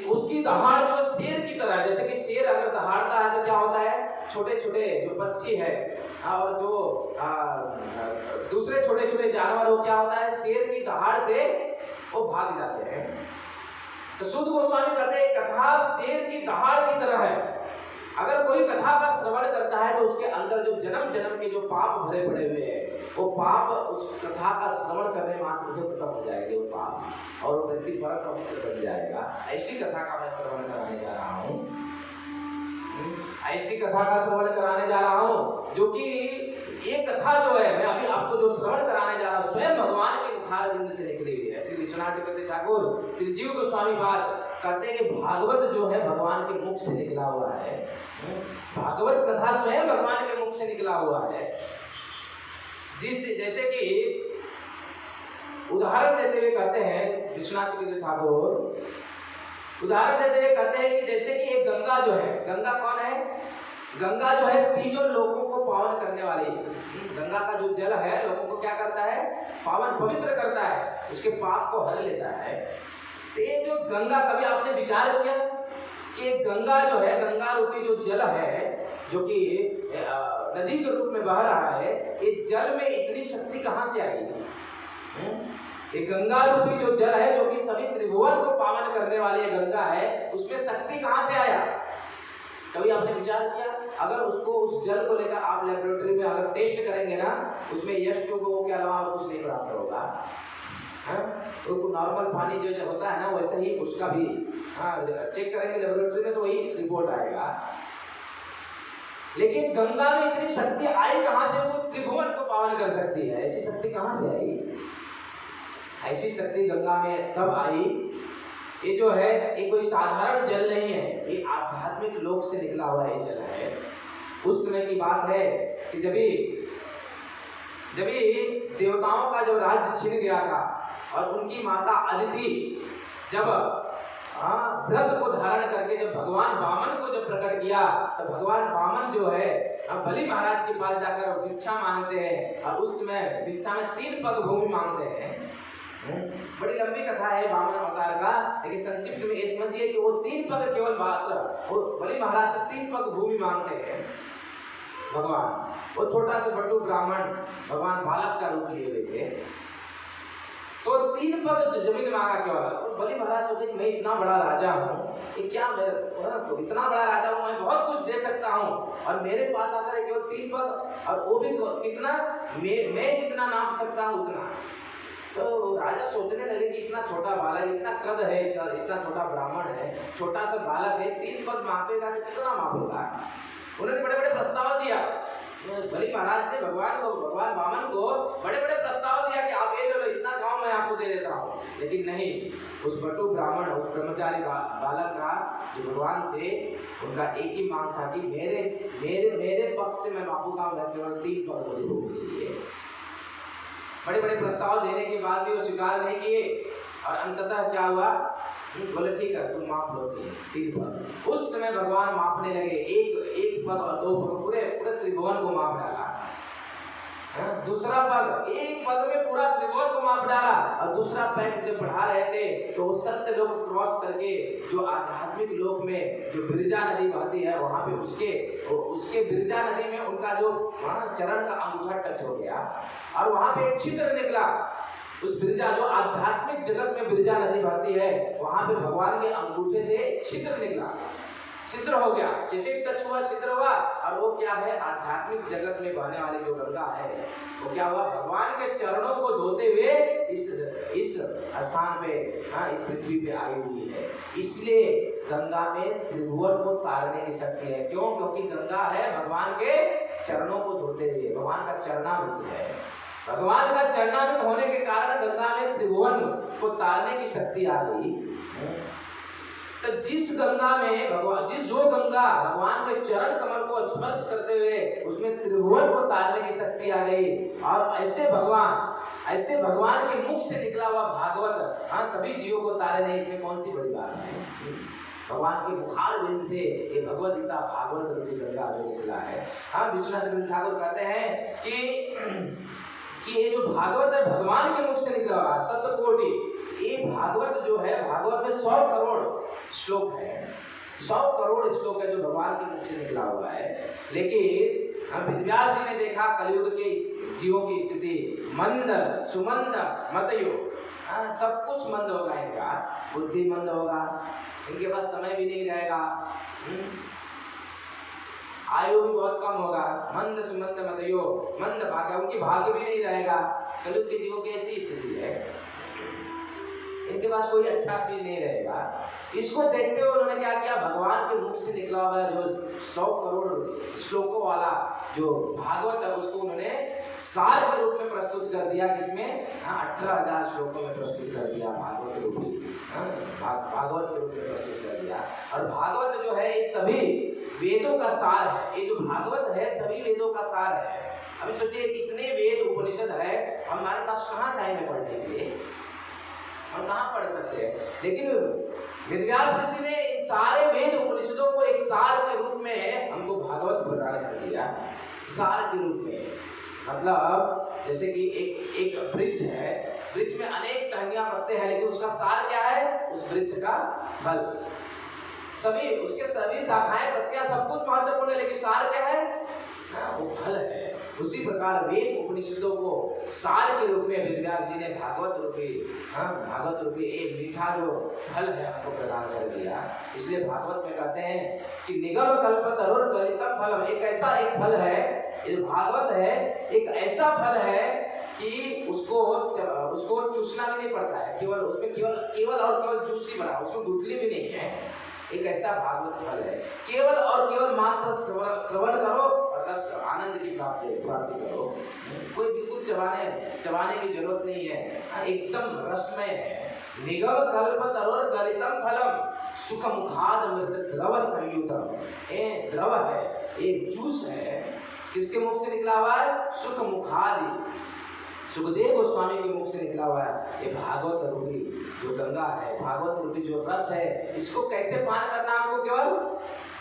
Speaker 1: उसकी दहाड़ जो शेर की तरह है। जैसे कि शेर अगर दहाड़ता है तो क्या होता है, छोटे छोटे जो पक्षी है और जो दूसरे छोटे छोटे जानवर हो, क्या होता है, शेर की दहाड़ से वो भाग जाते हैं। तो सूत गोस्वामी कहते हैं कथा शेर की दहाड़ की तरह है। अगर कोई कथा का श्रवण करता है तो उसके अंदर जो जन्म जन्म के जो पाप भरे पड़े हुए हैं, वो पाप उस कथा का श्रवण करने मात्र से खत्म हो जाएंगे वो पाप, और वो व्यक्ति परम पवित्र बन जाएगा। ऐसी कथा का मैं श्रवण कराने जा रहा हूँ। ऐसी कथा का श्रवण कराने जा रहा हूँ जो कि ये कथा जो है, मैं अभी आपको जो श्रवण कराने जा रहा हूँ, स्वयं भगवान के मुखारविंद से निकली हुई है। श्री विश्वनाथ चक्रवर्ती ठाकुर श्री जीव गोस्वामी बात कहते हैं कि भागवत जो है भगवान के मुख से निकला हुआ है। भागवत कथा स्वयं भगवान के मुख से निकला हुआ है। जैसे कि उदाहरण देते हुए कहते हैं विश्वनाथ चक्रवर्ती ठाकुर, उदाहरण देते हुए कहते हैं कि जैसे कि एक गंगा जो है, गंगा कौन है, गंगा जो है तीनों लोगों को पावन करने वाली। गंगा का जो जल है लोगों को क्या करता है, पावन पवित्र करता है, उसके पाप को हर लेता है। तो ये जो गंगा, कभी आपने विचार किया कि गंगा जो है, गंगा रूपी जो जल है जो कि नदी के रूप में बह रहा है, ये जल में इतनी शक्ति कहाँ से आई? ये गंगा रूपी जो जल है जो कि सभी त्रिभुवन को पावन करने वाली गंगा है, उसमें शक्ति कहाँ से आया? कभी आपने विचार किया? अगर उसको उस जल को लेकर आप लेबोरेटरी में अगर टेस्ट करेंगे ना, उसमें H2O के अलावा कुछ नहीं प्राप्त होगा। तो नॉर्मल पानी जो होता है ना, वैसे ही उसका भी चेक करेंगे लेबोरेटरी में तो वही रिपोर्ट आएगा। लेकिन गंगा में इतनी शक्ति आई कहाँ से? वो त्रिभुवन को पावन कर सकती है। ऐसी शक्ति कहाँ से आई? ऐसी शक्ति गंगा में तब आई, ये जो है ये कोई साधारण जल नहीं है, ये आध्यात्मिक लोक से निकला हुआ ये जल है। उस समय की बात है कि जब देवताओं का जो राज्य छिन गया था और उनकी माता अदिति जब व्रत को धारण करके जब भगवान वामन को जब प्रकट किया, तो भगवान वामन जो है बलि महाराज के पास जाकर भिक्षा मांगते हैं और उस समय भिक्षा में 3 पग भूमि मांगते हैं। बड़ी लंबी कथा है वामन अवतार का, लेकिन संक्षिप्त में ये समझिए कि वो 3 पग केवल मात्र, वो बलि महाराज से 3 पग भूमि मांगते हैं भगवान। वो छोटा सा बटू ब्राह्मण भगवान बालक का रूप लिए हुए थे, तो 3 पग जमीन मांगा केवल। बलि महाराज सोचे कि मैं इतना बड़ा राजा हूँ, ये क्या मैं तो इतना बड़ा राजा हूँ, मैं बहुत कुछ दे सकता हूँ, और मेरे पास आकर केवल 3 पग, और वो भी कितना, मैं जितना नाप सकता हूँ उतना। तो राजा सोचने लगे कि इतना छोटा बालक, इतना कद है, इतना छोटा ब्राह्मण है, छोटा सा बालक है, 3 पग मापेगा तो कितना मापेगा? उन्होंने बड़े बड़े प्रस्ताव दिया। बलि महाराज ने भगवान वामन को बड़े बड़े प्रस्ताव दिया कि आप ये लो, इतना गांव मैं आपको दे देता हूँ। लेकिन नहीं, उस बटू ब्राह्मण, उस ब्रह्मचारी बालक का जो भगवान थे, उनका एक ही मांग था कि मेरे पक्ष से मैं मापूंगा, केवल 3 पग मुझे भूमि चाहिए। बड़े बड़े प्रस्ताव देने के बाद भी वो स्वीकार नहीं किए, और अंततः क्या हुआ, बोले ठीक है तुम माप लो 3 पग। उस समय भगवान मापने लगे, एक पग और 2 पग, पूरे त्रिभुवन को माप डाला। दूसरा पग, एक पग में पूरा त्रिभुवन को माप डाला, और दूसरा पैक जब बढ़ा रहे थे तो सत्य लोक क्रॉस करके जो आध्यात्मिक लोक में जो बिरजा नदी बहती है, वहां पे उसके बिरजा नदी में उनका जो चरण का अंगूठा टच हो गया, और वहां पे एक छिद्र निकला। उस बिरजा, जो आध्यात्मिक जगत में बिरजा नदी बहती है, वहां पे भगवान के अंगूठे से छिद्र निकला, छिद्र हो गया, जैसे टच हुआ छिद्र हुआ। और वो क्या है, आध्यात्मिक जगत में बहने वाली जो गंगा है, वो क्या हुआ, भगवान के चरणों को धोते हुए इस स्थान पे, इस पृथ्वी पे आई हुई है। इसलिए गंगा में त्रिभुवन को तारने की शक्ति है। क्यों? क्योंकि गंगा है भगवान के चरणों को धोते हुए, भगवान का चरणामृत है। भगवान का चरणामृत होने के कारण गंगा में त्रिभुवन को तारने की शक्ति आ गई। तो जिस गंगा में जो गंगा भगवान के चरण कमल को स्पर्श करते हुए उसमें त्रिभुवन को तारने की शक्ति आ गई, और ऐसे भगवान के मुख से निकला हुआ भागवत सभी जीवों को तारे नहीं, इसमें कौन सी बड़ी बात है। भगवान के मुखार बिंद से ये भगवत गीता भागवत रूपी गंगा जो निकला है। विश्वनाथ ठाकुर कहते हैं कि ये जो भागवत है भगवान के मुख से निकला हुआ सतकोटि, ये भागवत जो है, भागवत में 100 करोड़ श्लोक है, 100 करोड़ श्लोक है जो भगवान के मुख से निकला हुआ है। लेकिन वेदव्यास जी ने देखा कलयुग के जीवों की स्थिति मंद सुमंद मतयो, सब कुछ मंद होगा, इनका बुद्धि मंद होगा, इनके पास समय भी नहीं रहेगा, आयु भी बहुत कम होगा, मंद सुमंद मतयो, मंद भाग्य, उनकी भाग्य भी नहीं रहेगा। कलयुग के जीवों की ऐसी स्थिति है, इनके पास कोई अच्छा चीज नहीं रहेगा। इसको देखते हुए उन्होंने क्या किया, भगवान के मुख से निकला हुआ जो 100 करोड़ श्लोकों वाला जो भागवत है उसको उन्होंने सार के रूप में प्रस्तुत कर दिया, जिसमें 18,000 श्लोकों में प्रस्तुत कर दिया, भागवत रूप भागवत के रूप में प्रस्तुत कर दिया। और भागवत जो है ये सभी वेदों का सार है, ये जो भागवत है सभी वेदों का सार है। अभी सोचिए कितने वेद उपनिषद है, हमारे पास कहाँ टाइम है पढ़ने के लिए, हम कहाँ पढ़ सकते हैं। लेकिन वेदव्यास ऋषि ने इन सारे वेद उपनिषदों को एक सार के रूप में हमको भागवत प्रदान कर दिया, सार के रूप में। मतलब जैसे कि एक वृक्ष है, वृक्ष में अनेक टहनियां पत्ते हैं, लेकिन उसका सार क्या है, उस वृक्ष का फल, सभी उसके सभी शाखाएं पत्तियां सब कुछ महत्वपूर्ण है, लेकिन सार क्या है, वो फल है। उसी प्रकार वेद उपनिषदों को सार के रूप में वेदव्यास जी ने भागवत रूपी एक मीठा जो फल है हमको प्रदान कर दिया। इसलिए भागवत में कहते हैं कि निगम कल्पतरुर गलितम फलम, एक ऐसा एक फल है, ये भागवत है एक ऐसा फल है कि उसको चूसना भी नहीं पड़ता है, केवल उसमें केवल जूस ही बना, उसमें गुठली भी नहीं है। एक ऐसा भागवत फल है, केवल और केवल मात्र श्रवण करो और रस आनंद की प्राप्ति करो, कोई बिल्कुल चबाने की जरूरत नहीं है, एकदम रसमय है। निगम कल्पतरुर गलितम फलम सुख मुखाद अमृत द्रव संयुतम, ये द्रव है, एक जूस है, किसके मुख से निकला हुआ है, सुख मुखादि, सुखदेव गोस्वामी के मुख से निकला हुआ है। ये भागवत रूपी जो गंगा है, भागवत रूपी जो रस है, इसको कैसे पान करना हमको,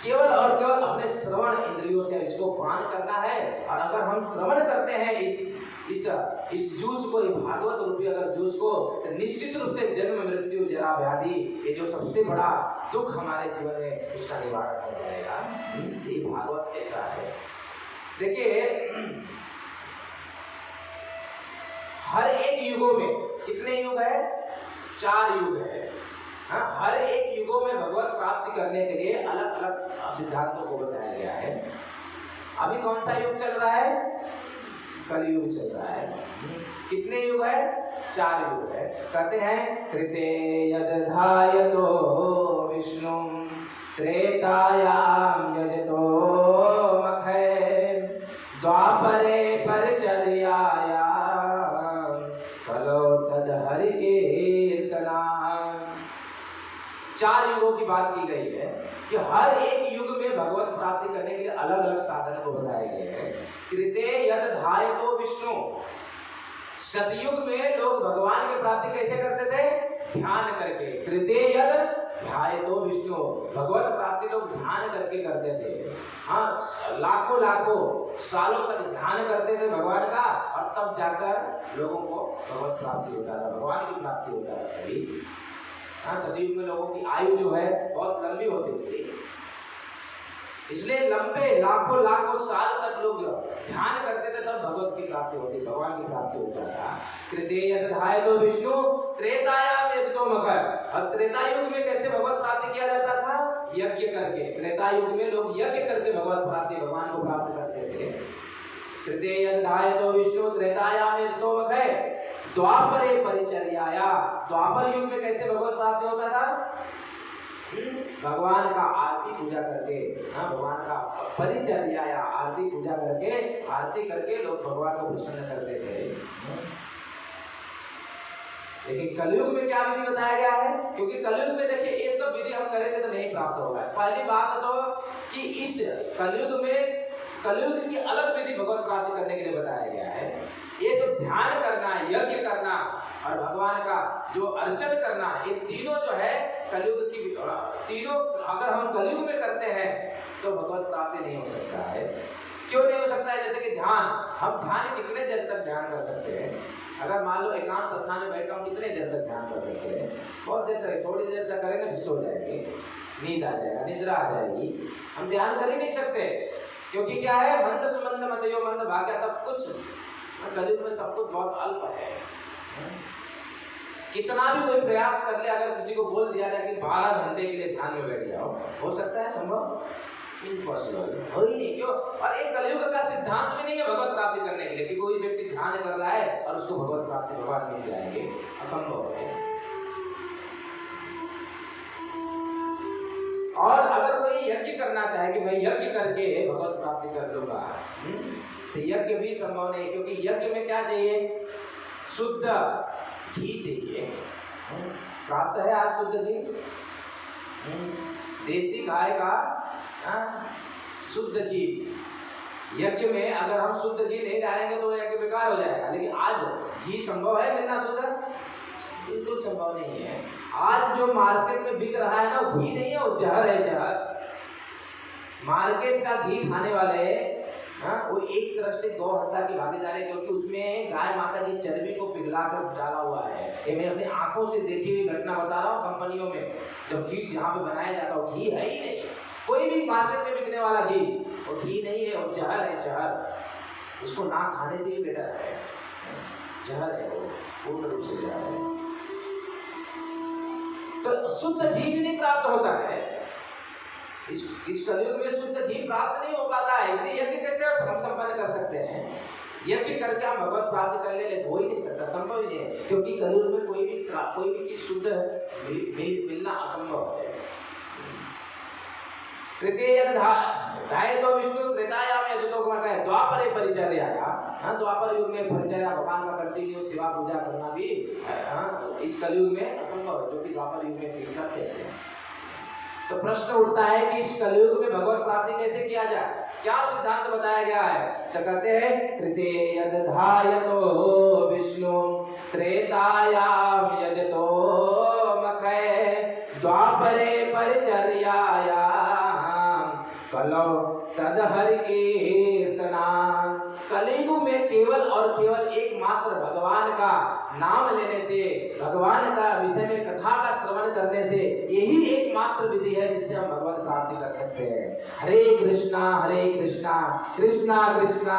Speaker 1: केवल और केवल अपने श्रवण इंद्रियों से इसको पान करना है। और अगर हम श्रवण करते हैं इस जूस को, भागवत रूपी अगर जूस को, तो निश्चित रूप से जन्म मृत्यु जरा व्याधि, ये जो सबसे बड़ा दुख हमारे जीवन में, उसका निवारण हो जाएगा। ये भागवत ऐसा है। देखिए हर एक युगों में कितने युग है, 4 युग है। हर एक युगों में भगवत प्राप्ति करने के लिए अलग अलग सिद्धांतों को बताया गया है। अभी कौन सा युग चल रहा है, कलयुग चल रहा है। कितने युग है, 4 युग है। कहते हैं कृते यदधायतो विष्णु त्रेतायाम यजतो मखै द्वापरे परिचर्याया कलो तद हरि कीर्तना। 4 युगों की बात की गई है कि हर एक युग में भगवत प्राप्ति करने के लिए अलग अलग साधन को बताए गए हैं। कृते यद धायतो विष्णु, सतयुग में लोग भगवान की प्राप्ति कैसे करते थे, ध्यान करके। कृते यद ध्यायतो विष्णु, भगवत प्राप्ति लोग ध्यान करके करते थे। लाखों सालों तक ध्यान करते थे भगवान का, और तब जाकर लोगों को भगवत प्राप्ति होता था, भगवान की प्राप्ति होता था। तभी सतयुग में लोगों की आयु जो है बहुत लंबी होती थी, इसलिए लंबे लाखों साल तक लोग ध्यान करते थे, तब भगवत की प्राप्ति होती, भगवान की प्राप्ति होता था। कृते यद धायतो विष्णु त्रेतायाम यजतो मखै, और त्रेता युग में कैसे भगवत प्राप्ति किया जाता था, यज्ञ करके। त्रेता युग में लोग यज्ञ करके भगवत प्राप्ति, भगवान को प्राप्त करते थे। कृते यद धायतो विष्णु त्रेतायाम यजतो मखै द्वापरे परिचर्याया, द्वापर युग में कैसे भगवत प्राप्ति होता था, भगवान का आरती पूजा करके, भगवान का परिचर्या या आरती पूजा करके, आरती करके लोग भगवान को प्रसन्न करते थे। लेकिन कलयुग में क्या विधि बताया गया है? क्योंकि कलयुग में देखिए ये सब विधि हम करेंगे तो नहीं प्राप्त होगा। पहली बात तो कि इस कलयुग में कलयुग की अलग विधि भगवत प्राप्ति करने के लिए बताया गया है। ये जो ध्यान करना, यज्ञ करना और भगवान का जो अर्चन करना, ये तीनों जो है कलयुग की तीनों अगर हम कलयुग में करते हैं तो भगवत प्राप्ति नहीं हो सकता है। क्यों नहीं हो सकता है? जैसे कि ध्यान, हम ध्यान कितने देर तक ध्यान कर सकते हैं? अगर मान लो एकांत स्थान में बैठा हूँ, कितने देर तक ध्यान कर सकते हैं? बहुत देर तक, थोड़ी देर तक करेंगे फिर सो जाएंगे, नींद आ जाएगा, निद्रा आ जाएगी, हम ध्यान कर ही नहीं सकते। क्योंकि क्या है? मंद सुमंद मदयो मंद भाग्य, सब कुछ कलयुग में सब कुछ बहुत अल्प है। कितना भी कोई प्रयास कर ले, अगर किसी को बोल दिया जाए कि 12 घंटे के लिए ध्यान में बैठ जाओ, हो सकता है? संभव? इम्पॉसिबल, हो ही नहीं। क्यों? और एक कलयुग का सिद्धांत भी नहीं है भगवत प्राप्ति करने के लिए कि कोई व्यक्ति ध्यान कर रहा है और उसको भगवत प्राप्ति भगवान मिल जाएंगे, असंभव है। और अगर कोई यज्ञ करना चाहे कि मैं यज्ञ करके भगवत प्राप्ति कर लूंगा, तो यज्ञ भी संभव नहीं, क्योंकि यज्ञ में क्या चाहिए? शुद्ध घी चाहिए। प्राप्त है आज शुद्ध घी? देसी गाय का शुद्ध घी। यज्ञ में अगर हम शुद्ध घी नहीं डालेंगे तो यज्ञ बेकार हो जाएगा। लेकिन आज घी संभव है मिलना शुद्ध? बिल्कुल संभव नहीं है। आज जो मार्केट में बिक रहा है ना, वो घी नहीं है, वो जहर है, जहर। मार्केट का घी खाने वाले वो एक तरफ से गौ हत्या की भागीदारी, क्योंकि उसमें गाय माता की चर्बी को पिघला कर डाला हुआ है। ये मैं अपनी आंखों से देखी हुई घटना बता रहा हूँ। कंपनियों में जब घी जहाँ पे बनाया जाता है, घी है ही नहीं। कोई भी मार्केट में बिकने वाला घी वो घी नहीं है, वो जहर है, जहर। उसको ना खाने से ही बेटर है, जहर है, वो पूर्ण रूप से जहर है। तो शुद्ध घी भी नहीं प्राप्त होता है। इस कलयुग में शुद्ध घी प्राप्त नहीं हो पाता है। इसलिए यज्ञ कैसे हम संपन्न कर सकते हैं? यज्ञ करके हम भगवत प्राप्ति कर ले, हो ही नहीं सकता, संभव ही नहीं है। क्योंकि कलयुग में कोई भी चीज शुद्ध मिलना असंभव है। विष्णु त्रेतायाम यजुतो है, द्वापर परिचर्या। द्वापर युग में परिचर्या भगवान का कंटिन्यू सेवा पूजा करना भी इस कलयुग में असंभव है, जो कि द्वापर युग में करते हैं। तो प्रश्न उठता है कि इस कलयुग में भगवत प्राप्ति कैसे किया जाए? क्या सिद्धांत बताया गया है? तो कहते हैं तृतीय यदधायतो विष्णु त्रेतायाम यजतो मखै द्वापरे परिचर्यायाम कलौ तद हरि कीर्तना। कलयुग में केवल और केवल एकमात्र भगवान का नाम लेने से, भगवान का विषय में कथा का श्रवण करने से, यही एकमात्र विधि है जिससे हम भगवत प्राप्ति कर सकते हैं। हरे कृष्णा कृष्णा कृष्णा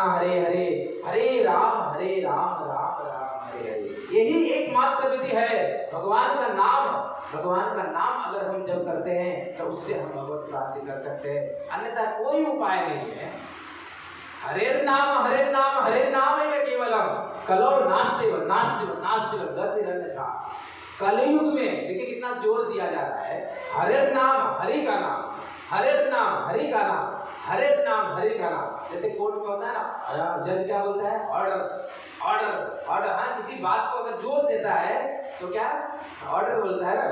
Speaker 1: हरे हरे, हरे राम राम राम हरे हरे। यही एकमात्र विधि है। भगवान का नाम अगर हम जब करते हैं तो उससे हम भगवत प्राप्ति कर सकते हैं, अन्यथा कोई उपाय नहीं है। हरे नाम है केवलम कलो नास्तिव गतिरन्यथा। कलयुग में देखिए कितना जोर दिया जाता है। हरे नाम हरि का नाम, हरे नाम हरि का नाम, हरे नाम हरि का नाम। जैसे कोर्ट में होता है ना, जज क्या बोलता है? ऑर्डर। हाँ, किसी बात को अगर जोर देता है तो क्या ऑर्डर बोलता है ना।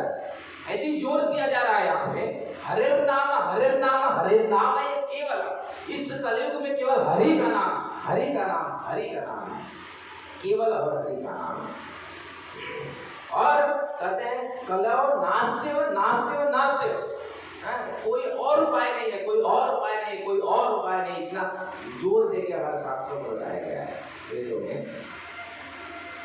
Speaker 1: ऐसे जोर दिया जा रहा है यहाँ पे। हरे नाम है केवल इस कलयुग में, केवल हरि का नाम केवल, और हरि का नाम। और कहते हैं कलौ नास्तिव, कोई और उपाय नहीं है, कोई और उपाय नहीं। इतना जोर देकर हमारे शास्त्रों में बताया गया है वेदों में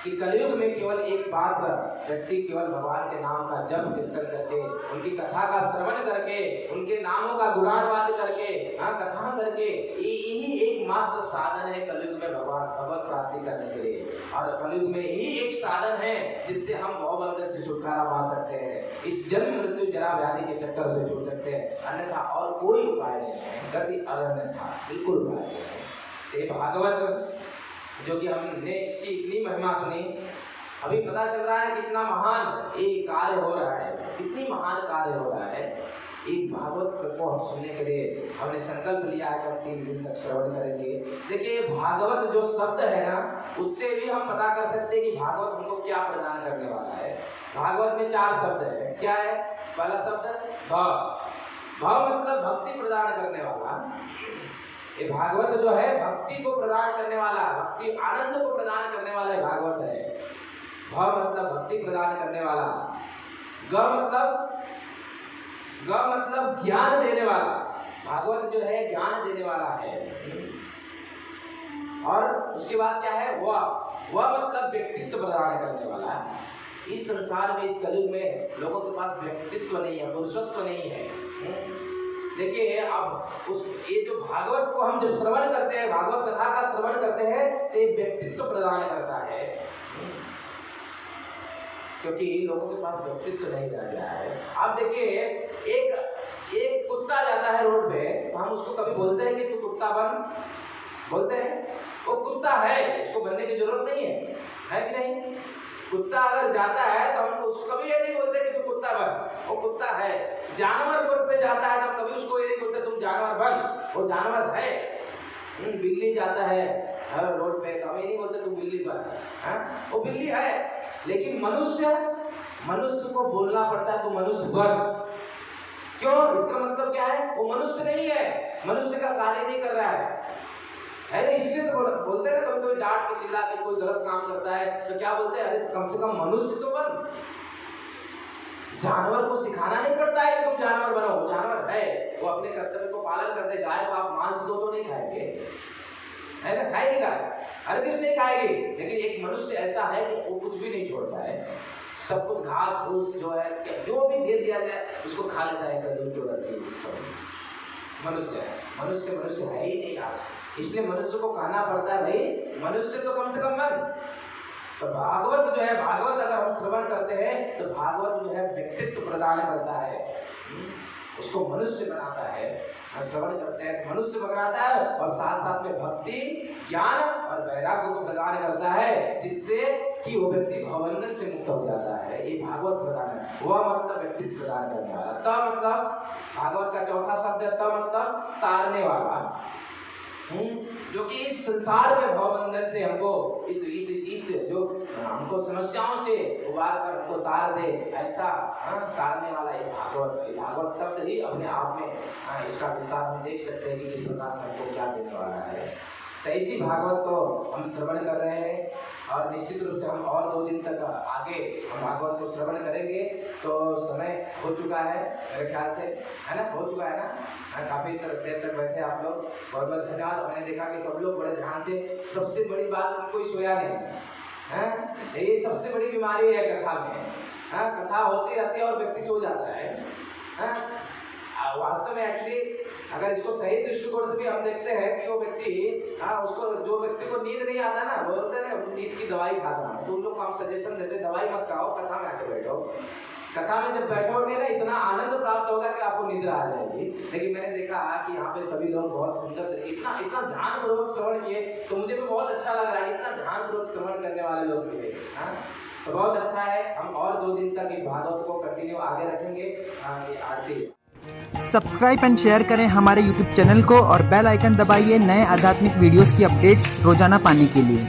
Speaker 1: कि कलयुग में केवल एक बात, व्यक्ति केवल भगवान के नाम का जप कीर्तन करके, उनकी कथा का श्रवण करके, उनके नामों का गुणानुवाद करके, कथा करके, यही एकमात्र साधन है कलयुग में भगवत प्राप्ति करने के लिए। और कलयुग में यही एक साधन है जिससे हम भवबंधन से छुटकारा पा सकते हैं, इस जन्म मृत्यु जरा व्याधि के चक्कर से छूट सकते हैं। अन्यथा और कोई उपाय नहीं है, गति अन्यथा बिल्कुल उपाय नहीं है। ये भागवत जो कि हमने इसकी इतनी महिमा सुनी, अभी पता चल रहा है कितना महान ये कार्य हो रहा है, कितनी महान कार्य हो रहा है। एक भागवत को हम सुनने के लिए हमने संकल्प लिया है कि हम 3 दिन तक श्रवण करेंगे। देखिए भागवत जो शब्द है ना, उससे भी हम पता कर सकते हैं कि भागवत हमको क्या प्रदान करने वाला है। भागवत में 4 शब्द है। क्या है? पहला शब्द भाव। भाव मतलब भक्ति प्रदान करने वाला। ये भागवत जो है भक्ति को प्रदान करने वाला, भक्ति आनंद को प्रदान करने वाला भागवत है। भाव मतलब भक्ति प्रदान करने वाला। ग मतलब ज्ञान देने वाला। भागवत जो है ज्ञान देने वाला है। और उसके बाद क्या है? वह मतलब व्यक्तित्व प्रदान करने वाला। इस संसार में, इस कलयुग में लोगों के पास व्यक्तित्व नहीं है, पुरुषत्व नहीं है। देखिए अब ये जो भागवत को हम जब श्रवण करते हैं, भागवत कथा का श्रवण करते हैं, तो ये व्यक्तित्व प्रदान करता है। क्योंकि लोगों के पास व्यक्तित्व नहीं रह गया है। अब देखिए एक कुत्ता जाता है रोड पे, तो हम उसको कभी बोलते हैं कि तू कुत्ता बन? बोलते हैं? वो कुत्ता है, उसको बनने की जरूरत नहीं है कि नहीं? कुत्ता अगर जाता है तो हम उसको कभी ये नहीं बोलते कि तू कुत्ता बन, वो कुत्ता है। जानवर रोड पे जाता है तो हम कभी उसको ये नहीं बोलते तुम जानवर बन, वो जानवर है। बिल्ली जाता है रोड पे तो हम ये नहीं बोलते तुम बिल्ली बन, वो बिल्ली है। लेकिन मनुष्य को बोलना पड़ता है तो मनुष्य बन। क्यों? इसका मतलब क्या है? वो मनुष्य नहीं है, मनुष्य का कार्य नहीं कर रहा है ना। इसलिए तो बोलते हैं ना, कभी कभी डांट के चिल्ला के कोई गलत काम करता है तो क्या बोलते हैं? अरे कम से कम मनुष्य तो बन। जानवर को सिखाना नहीं पड़ता है कि तुम जानवर बनो, वो जानवर है, वो अपने कर्तव्य को पालन करते। गाय को आप मांस दो तो नहीं खाएंगे, है ना? खाएगी गाय, हर किस नहीं खाएगी। लेकिन एक मनुष्य ऐसा है कि वो कुछ भी नहीं छोड़ता है, सब कुछ घास फूस जो है, जो भी दे दिया जाए उसको खा लेता है। मनुष्य है ही नहीं आज, इसलिए मनुष्य को कहना पड़ता है भाई मनुष्य तो कम से कम बन। तो भागवत जो है, भागवत अगर हम श्रवण करते हैं तो भागवत जो है व्यक्तित्व प्रदान करता है, उसको मनुष्य बनाता है। श्रवण करते हैं मनुष्य बनाता है और साथ साथ में भक्ति, ज्ञान और वैराग्य को प्रदान करता है, जिससे कि वो व्यक्ति भवबंधन से मुक्त हो जाता है। ये भागवत प्रदान है। वह मतलब व्यक्तित्व प्रदान करने वाला। त मतलब भागवत का चौथा शब्द है त मतलब तारने वाला, जो कि इस संसार के भवबंधन से हमको इस जो हमको समस्याओं से उबार कर हमको तार दे, ऐसा तारने वाला ये भागवत शब्द ही अपने आप में इसका विस्तार में देख सकते हैं कि किस प्रकार से हमको क्या देने वाला है। तो इसी भागवत को हम श्रवण कर रहे हैं और निश्चित रूप से हम और 2 दिन तक आगे हम भागवत को श्रवण करेंगे। तो समय हो चुका है मेरे ख्याल से, है ना? हो चुका है ना? काफ़ी देर तक बैठे आप लोग, बहुत बहुत धन्यवाद। मैंने देखा कि सब लोग बड़े ध्यान से, सबसे बड़ी बात कि कोई सोया नहीं है। ये सबसे बड़ी बीमारी है कथा में। कथा होती रहती है और व्यक्ति सो जाता है। वास्तव में एक्चुअली अगर इसको सही दृष्टिकोण से भी हम देखते हैं कि वो व्यक्ति उसको, जो व्यक्ति को नींद नहीं आता ना, बोलते हैं नींद की दवाई खाता है, तो उन लोग को हम सजेशन देते हैं दवाई मत खाओ, कथा में आके बैठो। कथा में जब बैठोगे ना इतना आनंद प्राप्त होगा कि आपको नींद आ जाएगी। लेकिन मैंने देखा कि यहाँ पे सभी लोग बहुत सुंदर, इतना ध्यानपूर्वक श्रवण किए, तो मुझे भी बहुत अच्छा लग रहा है। इतना ध्यानपूर्वक श्रवण करने वाले लोग मिले, तो बहुत अच्छा है। हम और 2 दिन तक इस भागवत को कंटिन्यू आगे रखेंगे। आरती
Speaker 2: सब्सक्राइब एंड शेयर करें हमारे YouTube चैनल को और बेल आइकन दबाइए नए आध्यात्मिक वीडियोस की अपडेट्स रोजाना पाने के लिए।